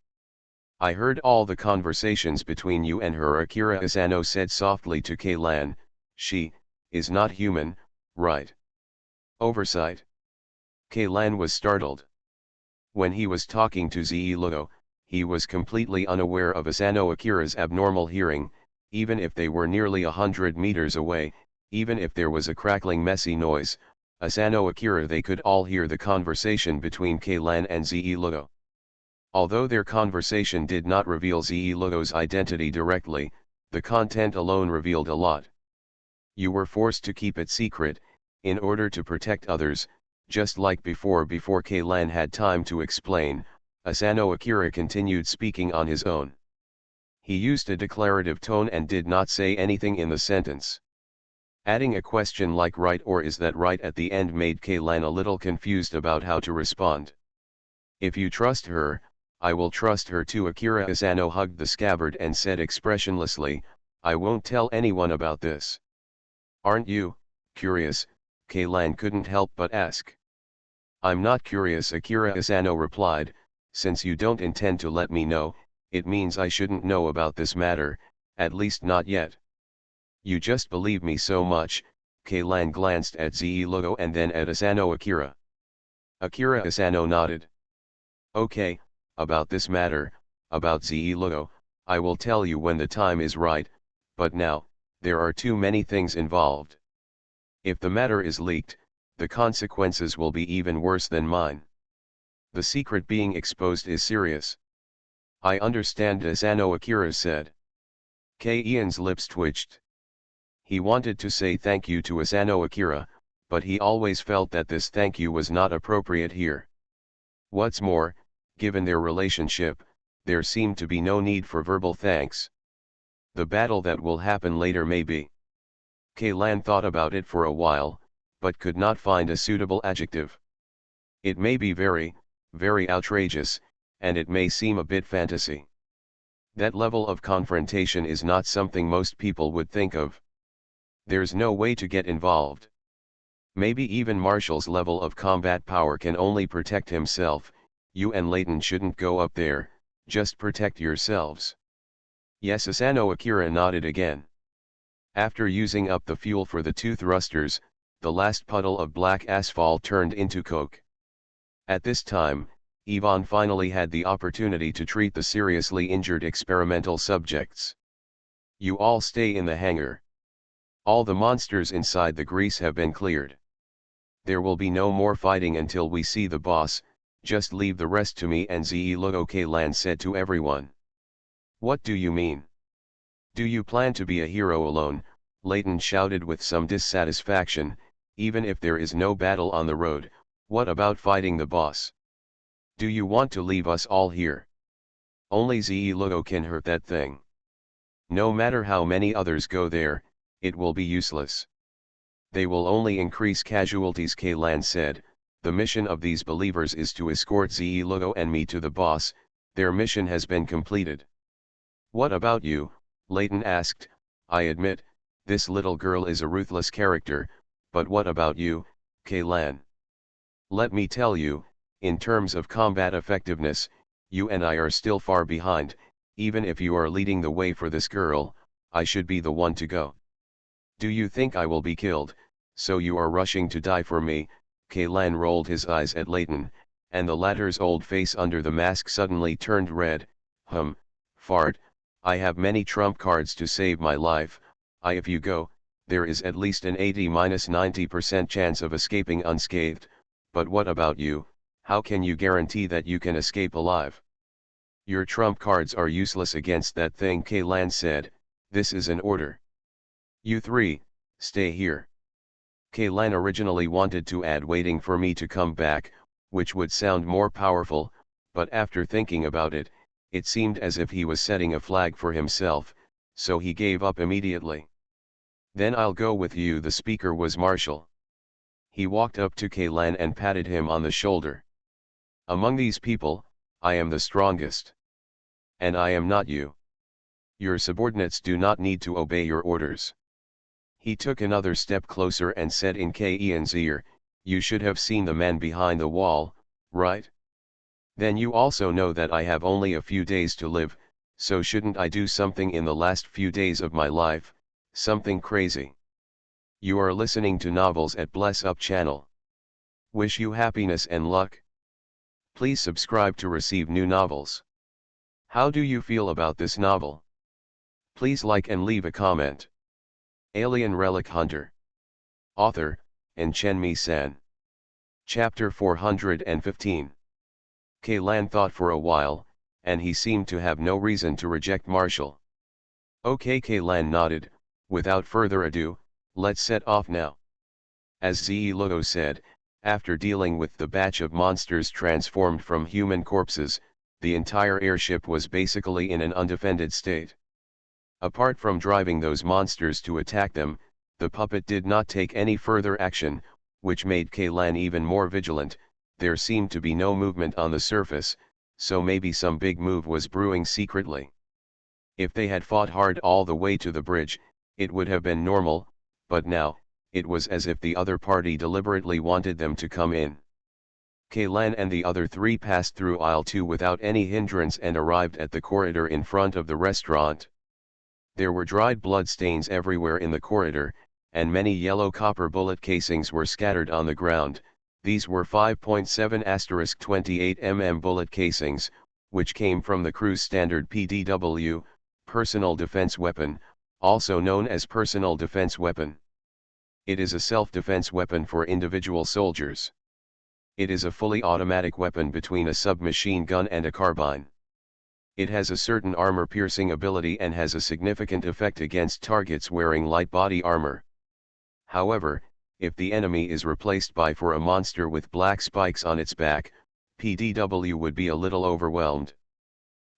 "I heard all the conversations between you and her," Akira Asano said softly to Kaylan. "She is not human, right?" "Oversight." Kaylan was startled. When he was talking to Logo, he was completely unaware of Asano Akira's abnormal hearing. Even if they were nearly 100 meters away, even if there was a crackling messy noise, Asano Akira they could all hear the conversation between Kaylan and Logo. Although their conversation did not reveal Logo's identity directly, the content alone revealed a lot. "You were forced to keep it secret, in order to protect others." Just like before Kaylan had time to explain, Asano Akira continued speaking on his own. He used a declarative tone and did not say anything in the sentence. Adding a question like "right" or "is that right" at the end made Kaylan a little confused about how to respond. "If you trust her, I will trust her too." Akira Asano hugged the scabbard and said expressionlessly, "I won't tell anyone about this." "Aren't you curious?" Kaylan couldn't help but ask. "I'm not curious," Akira Asano replied. "Since you don't intend to let me know, it means I shouldn't know about this matter, at least not yet." "You just believe me so much." Kaylan glanced at Logo and then at Asano Akira. Akira Asano nodded. "Okay, about this matter, about Logo, I will tell you when the time is right, but now, there are too many things involved. If the matter is leaked, the consequences will be even worse than mine. The secret being exposed is serious." "I understand," Asano Akira said. Ian's lips twitched. He wanted to say thank you to Asano Akira, but he always felt that this thank you was not appropriate here. What's more, given their relationship, there seemed to be no need for verbal thanks. The battle that will happen later may be. Kaylan thought about it for a while, but could not find a suitable adjective. "It may be very, very outrageous, and it may seem a bit fantasy. That level of confrontation is not something most people would think of. There's no way to get involved. Maybe even Marshall's level of combat power can only protect himself. You and Layton shouldn't go up there, just protect yourselves." "Yes," Asano Akira nodded again. After using up the fuel for the two thrusters, the last puddle of black asphalt turned into coke. At this time, Yvonne finally had the opportunity to treat the seriously injured experimental subjects. "You all stay in the hangar. All the monsters inside the grease have been cleared. There will be no more fighting until we see the boss. Just leave the rest to me and Logo," Kaylan said to everyone. "What do you mean? Do you plan to be a hero alone?" Layton shouted with some dissatisfaction. "Even if there is no battle on the road, what about fighting the boss? Do you want to leave us all here? Only Logo can hurt that thing. No matter how many others go there, it will be useless. They will only increase casualties," Kaylan said. "The mission of these believers is to escort Logo and me to the boss. Their mission has been completed." "What about you?" Layton asked. "I admit, this little girl is a ruthless character, but what about you, Kaylan? Let me tell you, in terms of combat effectiveness, you and I are still far behind. Even if you are leading the way for this girl, I should be the one to go." Do you think I will be killed, so you are rushing to die for me? Kaylan rolled his eyes at Layton, and the latter's old face under the mask suddenly turned red. Fart, I have many trump cards to save my life. If you go, there is at least an 80–90% chance of escaping unscathed, but what about you? How can you guarantee that you can escape alive? Your trump cards are useless against that thing, Kaylan said. This is an order. You three, stay here. Kaylan originally wanted to add waiting for me to come back, which would sound more powerful, but after thinking about it, it seemed as if he was setting a flag for himself, so he gave up immediately. Then I'll go with you. The speaker was Marshall. He walked up to Kaylan and patted him on the shoulder. Among these people, I am the strongest. And I am not you. Your subordinates do not need to obey your orders. He took another step closer and said in Ian's ear, you should have seen the man behind the wall, right? Then you also know that I have only a few days to live, so shouldn't I do something in the last few days of my life, something crazy? You are listening to Novels at Bless Up channel. Wish you happiness and luck. Please subscribe to receive new novels. How do you feel about this novel? Please like and leave a comment. Alien Relic Hunter. Author, Chenmi San. Chapter 415. Kaylan thought for a while, and he seemed to have no reason to reject Marshall. Okay, Kaylan nodded. Without further ado, let's set off now. As Ze Logo said, after dealing with the batch of monsters transformed from human corpses, the entire airship was basically in an undefended state. Apart from driving those monsters to attack them, the puppet did not take any further action, which made Kaylan even more vigilant. There seemed to be no movement on the surface, so maybe some big move was brewing secretly. If they had fought hard all the way to the bridge, it would have been normal, but now, it was as if the other party deliberately wanted them to come in. Kaylan and the other three passed through aisle 2 without any hindrance and arrived at the corridor in front of the restaurant. There were dried blood stains everywhere in the corridor, and many yellow copper bullet casings were scattered on the ground. These were 5.7*28 mm bullet casings, which came from the crew's standard PDW, personal defense weapon, also known as personal defense weapon. It is a self-defense weapon for individual soldiers. It is a fully automatic weapon between a submachine gun and a carbine. It has a certain armor-piercing ability and has a significant effect against targets wearing light body armor. However, if the enemy is replaced by a monster with black spikes on its back, PDW would be a little overwhelmed.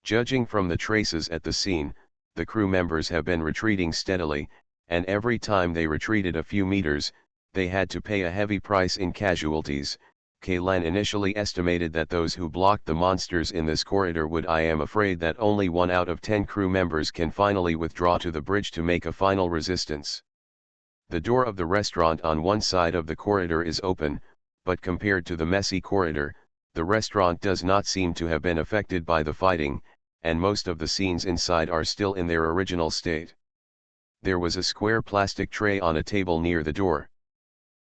Judging from the traces at the scene, the crew members have been retreating steadily, and every time they retreated a few meters, they had to pay a heavy price in casualties. Kaylan initially estimated that those who blocked the monsters in this corridor would. I am afraid that only 1 out of 10 crew members can finally withdraw to the bridge to make a final resistance. The door of the restaurant on one side of the corridor is open, but compared to the messy corridor, the restaurant does not seem to have been affected by the fighting, and most of the scenes inside are still in their original state. There was a square plastic tray on a table near the door.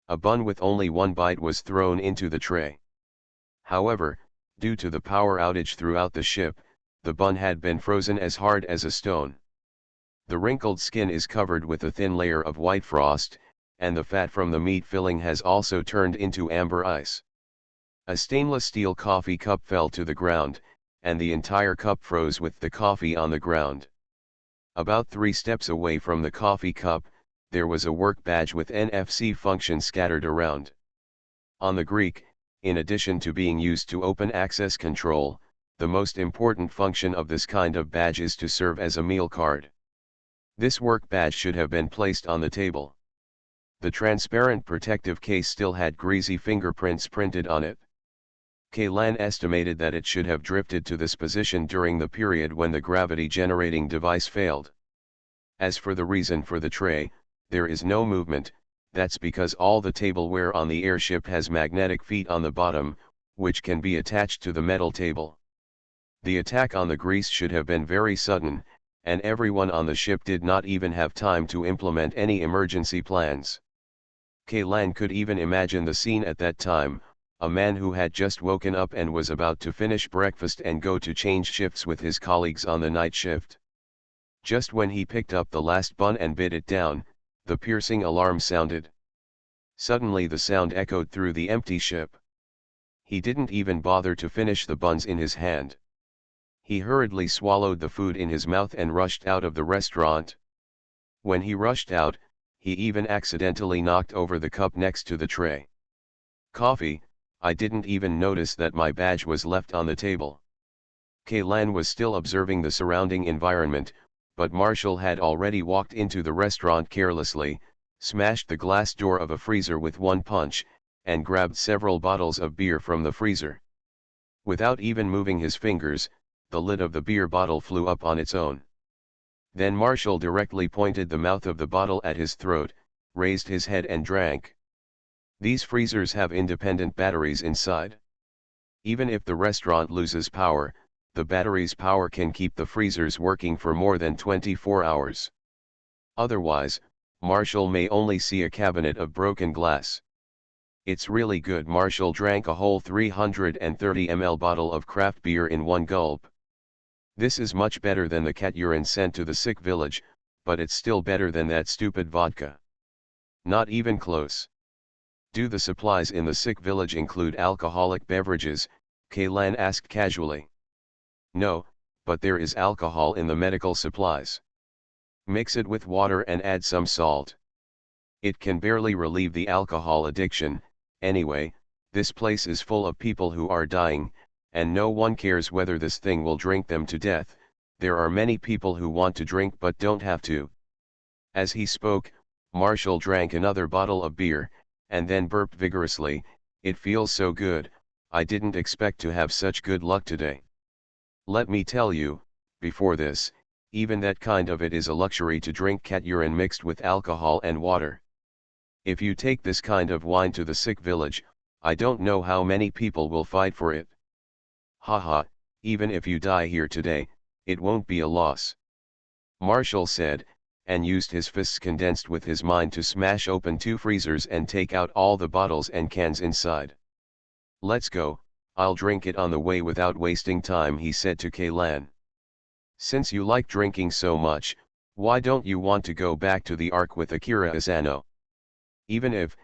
A bun with only one bite was thrown into the tray. However, due to the power outage throughout the ship, the bun had been frozen as hard as a stone. The wrinkled skin is covered with a thin layer of white frost, and the fat from the meat filling has also turned into amber ice. A stainless steel coffee cup fell to the ground, and the entire cup froze with the coffee on the ground. About 3 steps away from the coffee cup, there was a work badge with NFC function scattered around. On the Greek, in addition to being used to open access control, the most important function of this kind of badge is to serve as a meal card. This work badge should have been placed on the table. The transparent protective case still had greasy fingerprints printed on it. Kaylan estimated that it should have drifted to this position during the period when the gravity-generating device failed. As for the reason for the tray, there is no movement. That's because all the tableware on the airship has magnetic feet on the bottom, which can be attached to the metal table. The attack on the grease should have been very sudden, and everyone on the ship did not even have time to implement any emergency plans. Kaylan could even imagine the scene at that time, a man who had just woken up and was about to finish breakfast and go to change shifts with his colleagues on the night shift. Just when he picked up the last bun and bit it down, the piercing alarm sounded. Suddenly the sound echoed through the empty ship. He didn't even bother to finish the buns in his hand. He hurriedly swallowed the food in his mouth and rushed out of the restaurant. When he rushed out, he even accidentally knocked over the cup next to the tray. Coffee, I didn't even notice that my badge was left on the table. Kaylan was still observing the surrounding environment, but Marshall had already walked into the restaurant carelessly, smashed the glass door of a freezer with one punch, and grabbed several bottles of beer from the freezer. Without even moving his fingers, the lid of the beer bottle flew up on its own. Then Marshall directly pointed the mouth of the bottle at his throat, raised his head and drank. These freezers have independent batteries inside. Even if the restaurant loses power, the battery's power can keep the freezers working for more than 24 hours. Otherwise, Marshall may only see a cabinet of broken glass. It's really good. Marshall drank a whole 330 ml bottle of craft beer in one gulp. This is much better than the cat urine sent to the sick village, but it's still better than that stupid vodka. Not even close. Do the supplies in the sick village include alcoholic beverages? Kaylan asked casually. No, but there is alcohol in the medical supplies. Mix it with water and add some salt. It can barely relieve the alcohol addiction. Anyway, this place is full of people who are dying, and no one cares whether this thing will drink them to death. There are many people who want to drink but don't have to. As he spoke, Marshall drank another bottle of beer, and then burped vigorously. It feels so good. I didn't expect to have such good luck today. Let me tell you, before this, even that kind of it is a luxury to drink cat urine mixed with alcohol and water. If you take this kind of wine to the sick village, I don't know how many people will fight for it. Haha, even if you die here today, it won't be a loss. Marshall said, and used his fists condensed with his mind to smash open two freezers and take out all the bottles and cans inside. Let's go, I'll drink it on the way without wasting time, he said to Kaylan. Since you like drinking so much, why don't you want to go back to the Ark with Akira Asano? Even if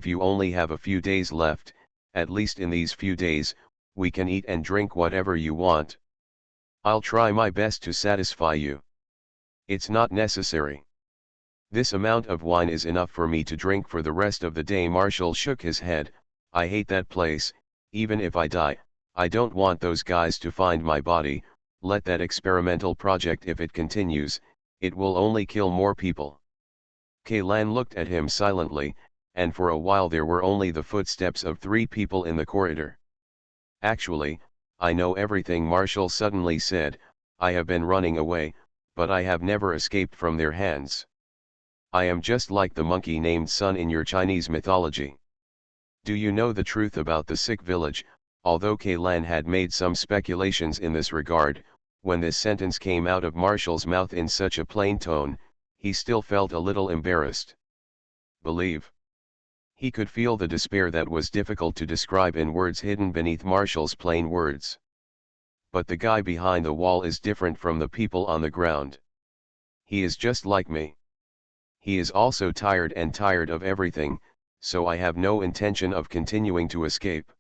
you only have a few days left, at least in these few days, we can eat and drink whatever you want. I'll try my best to satisfy you. It's not necessary. This amount of wine is enough for me to drink for the rest of the day. Marshall shook his head. I hate that place. Even if I die, I don't want those guys to find my body. Let that experimental project, if it continues, it will only kill more people. Kaylan looked at him silently, and for a while there were only the footsteps of 3 people in the corridor. Actually, I know everything, Marshall suddenly said. I have been running away, but I have never escaped from their hands. I am just like the monkey named Sun in your Chinese mythology. Do you know the truth about the sick village? Although Kaylan had made some speculations in this regard, when this sentence came out of Marshall's mouth in such a plain tone, he still felt a little embarrassed. Believe. He could feel the despair that was difficult to describe in words hidden beneath Marshall's plain words. But the guy behind the wall is different from the people on the ground. He is just like me. He is also tired of everything, so I have no intention of continuing to escape.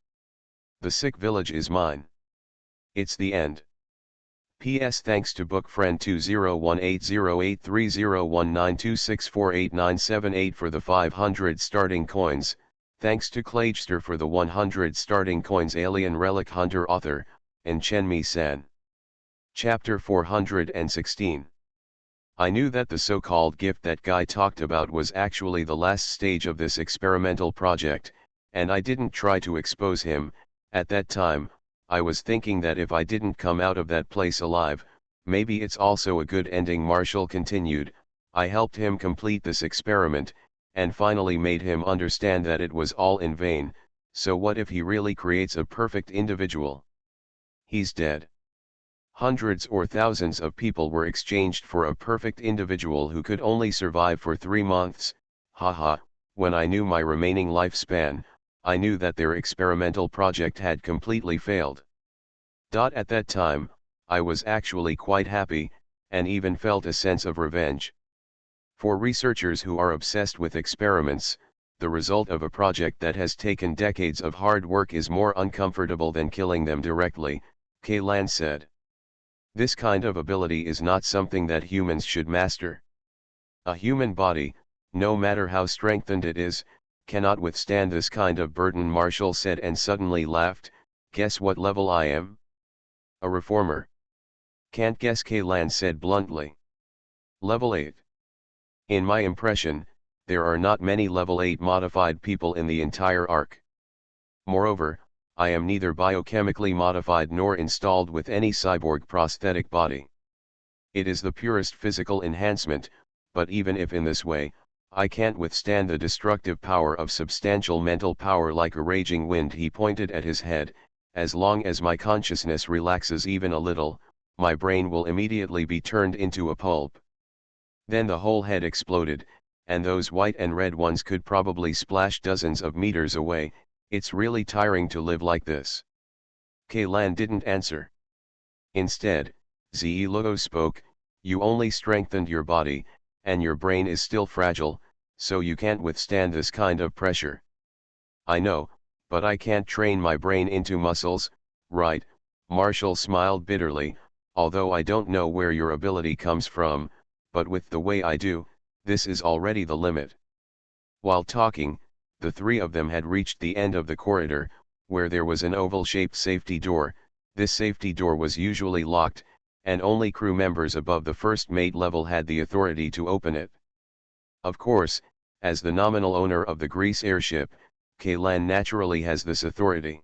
The sick village is mine. It's the end. P.S. Thanks to book friend 20180830192648978 for the 500 starting coins, thanks to Klagester for the 100 starting coins. Alien Relic Hunter author, and Chenmi-san. Chapter 416. I knew that the so-called gift that guy talked about was actually the last stage of this experimental project, and I didn't try to expose him. At that time, I was thinking that if I didn't come out of that place alive, maybe it's also a good ending. Marshall continued. I helped him complete this experiment, and finally made him understand that it was all in vain. So what if he really creates a perfect individual? He's dead. Hundreds or thousands of people were exchanged for a perfect individual who could only survive for 3 months, haha, when I knew my remaining lifespan, I knew that their experimental project had completely failed. At that time, I was actually quite happy, and even felt a sense of revenge. For researchers who are obsessed with experiments, the result of a project that has taken decades of hard work is more uncomfortable than killing them directly, Kaylan said. This kind of ability is not something that humans should master. A human body, no matter how strengthened it is, cannot withstand this kind of burden, Marshall said and suddenly laughed. Guess what level I am? A reformer. Can't guess, Kaylan said bluntly. Level 8. In my impression, there are not many level 8 modified people in the entire arc. Moreover, I am neither biochemically modified nor installed with any cyborg prosthetic body. It is the purest physical enhancement, but even if in this way, I can't withstand the destructive power of substantial mental power like a raging wind. He pointed at his head. As long as my consciousness relaxes even a little, my brain will immediately be turned into a pulp. Then the whole head exploded, and those white and red ones could probably splash dozens of meters away. It's really tiring to live like this. Kaylan didn't answer. Instead, Ziluo spoke. You only strengthened your body, and your brain is still fragile, so you can't withstand this kind of pressure. I know, but I can't train my brain into muscles, right? Marshall smiled bitterly. Although I don't know where your ability comes from, but with the way I do, this is already the limit. While talking, the three of them had reached the end of the corridor, where there was an oval-shaped safety door. This safety door was usually locked, and only crew members above the first mate level had the authority to open it. Of course, as the nominal owner of the Grease airship, Kaylan naturally has this authority.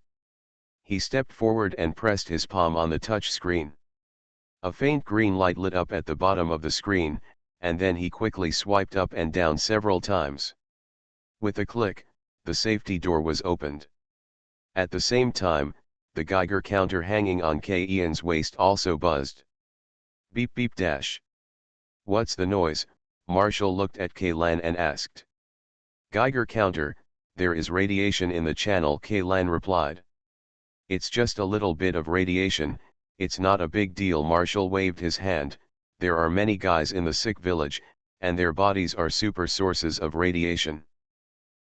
He stepped forward and pressed his palm on the touch screen. A faint green light lit up at the bottom of the screen, and then he quickly swiped up and down several times. With a click, the safety door was opened. At the same time, the Geiger counter hanging on Ian's waist also buzzed. Beep beep dash. What's the noise? Marshall looked at Kaylan and asked. Geiger counter, there is radiation in the channel, Kaylan replied. It's just a little bit of radiation, it's not a big deal. Marshall waved his hand. There are many guys in the sick village, and their bodies are super sources of radiation.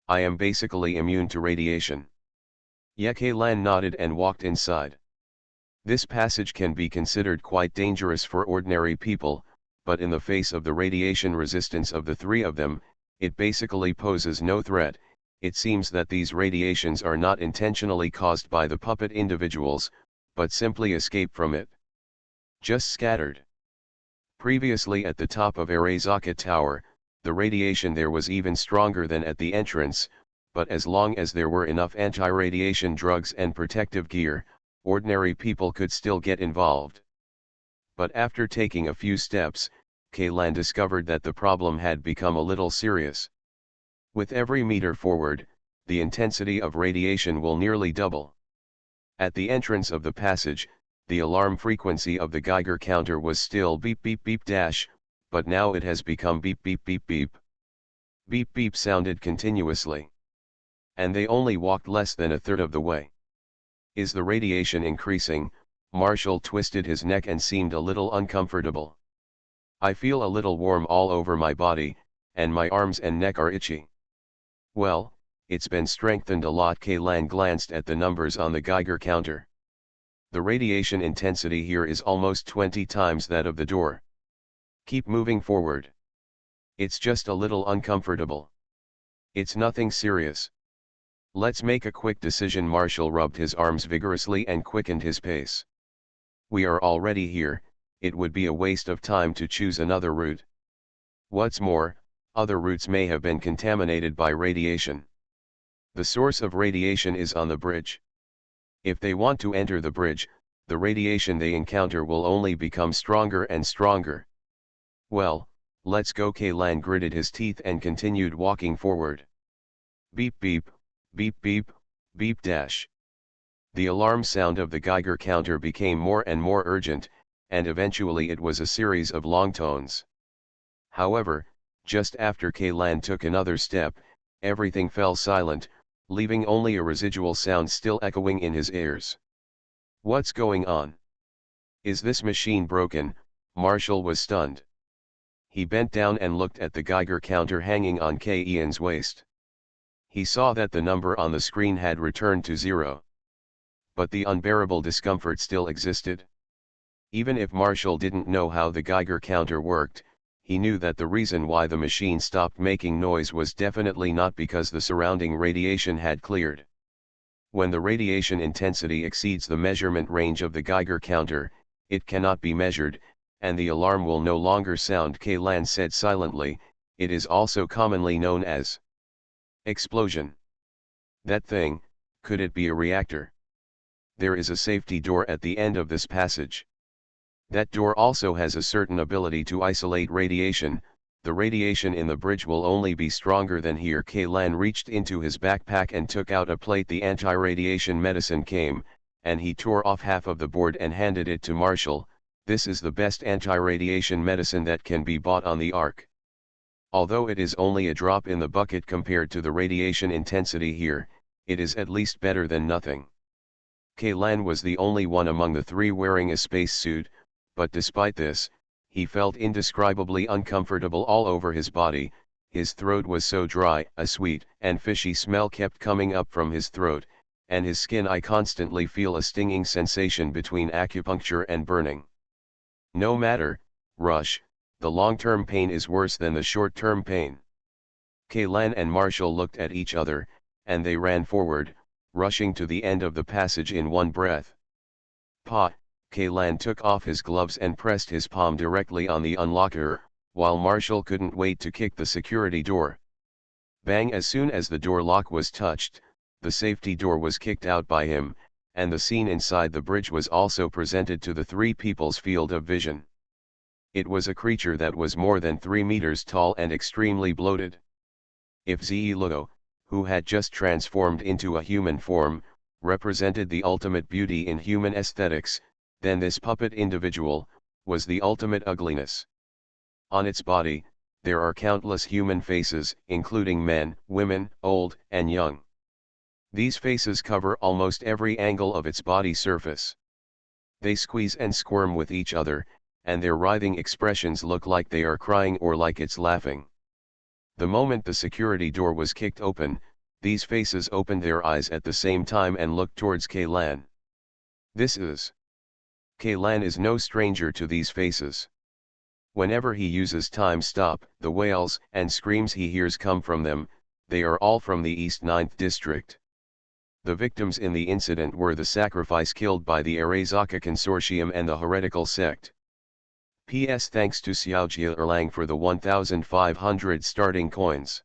I am basically immune to radiation. Kaylan nodded and walked inside. This passage can be considered quite dangerous for ordinary people, but in the face of the radiation resistance of the three of them, it basically poses no threat. It seems that these radiations are not intentionally caused by the puppet individuals, but simply escape from it. Just scattered. Previously at the top of Arezaka Tower, the radiation there was even stronger than at the entrance, but as long as there were enough anti-radiation drugs and protective gear, ordinary people could still get involved. But after taking a few steps, Kaylan discovered that the problem had become a little serious. With every meter forward, the intensity of radiation will nearly double. At the entrance of the passage, the alarm frequency of the Geiger counter was still beep beep beep dash, but now it has become beep beep beep beep. Beep beep sounded continuously. And they only walked less than a third of the way. Is the radiation increasing? Marshall twisted his neck and seemed a little uncomfortable. I feel a little warm all over my body, and my arms and neck are itchy. Well, it's been strengthened a lot. Kaylan glanced at the numbers on the Geiger counter. The radiation intensity here is almost 20 times that of the door. Keep moving forward. It's just a little uncomfortable. It's nothing serious. Let's make a quick decision. Marshall rubbed his arms vigorously and quickened his pace. We are already here, it would be a waste of time to choose another route. What's more, other routes may have been contaminated by radiation. The source of radiation is on the bridge. If they want to enter the bridge, the radiation they encounter will only become stronger and stronger. Well, let's go. Kaylan gritted his teeth and continued walking forward. Beep beep, beep beep, beep dash. The alarm sound of the Geiger counter became more and more urgent, and eventually it was a series of long tones. However, just after Kaylan took another step, everything fell silent, leaving only a residual sound still echoing in his ears. What's going on? Is this machine broken? Marshall was stunned. He bent down and looked at the Geiger counter hanging on Ian's waist. He saw that the number on the screen had returned to 0. But the unbearable discomfort still existed. Even if Marshall didn't know how the Geiger counter worked, he knew that the reason why the machine stopped making noise was definitely not because the surrounding radiation had cleared. When the radiation intensity exceeds the measurement range of the Geiger counter, it cannot be measured, and the alarm will no longer sound. Kaylan said silently. It is also commonly known as explosion. That thing, could it be a reactor? There is a safety door at the end of this passage. That door also has a certain ability to isolate radiation. The radiation in the bridge will only be stronger than here. Kaylan reached into his backpack and took out a plate. The anti-radiation medicine came, and he tore off half of the board and handed it to Marshall. This is the best anti-radiation medicine that can be bought on the Ark. Although it is only a drop in the bucket compared to the radiation intensity here, it is at least better than nothing. Kaylan was the only one among the three wearing a spacesuit, but despite this, he felt indescribably uncomfortable all over his body. His throat was so dry, a sweet and fishy smell kept coming up from his throat, and his skin I constantly feel a stinging sensation between acupuncture and burning. No matter, Rush, the long-term pain is worse than the short-term pain. Kaylan and Marshall looked at each other, and they ran forward, rushing to the end of the passage in one breath. Pa, Kaylan took off his gloves and pressed his palm directly on the unlocker, while Marshall couldn't wait to kick the security door. Bang! As soon as the door lock was touched, the safety door was kicked out by him, and the scene inside the bridge was also presented to the three people's field of vision. It was a creature that was more than 3 meters tall and extremely bloated. If Zelo, who had just transformed into a human form, represented the ultimate beauty in human aesthetics, then this puppet individual was the ultimate ugliness. On its body, there are countless human faces, including men, women, old, and young. These faces cover almost every angle of its body surface. They squeeze and squirm with each other, and their writhing expressions look like they are crying or like it's laughing. The moment the security door was kicked open, these faces opened their eyes at the same time and looked towards Kaylan. Kaylan is no stranger to these faces. Whenever he uses time stop, the wails and screams he hears come from them. They are all from the East 9th District. The victims in the incident were the sacrifice killed by the Arezaka Consortium and the heretical sect. P.S. Thanks to Xiaojia Erlang for the 1,500 starting coins.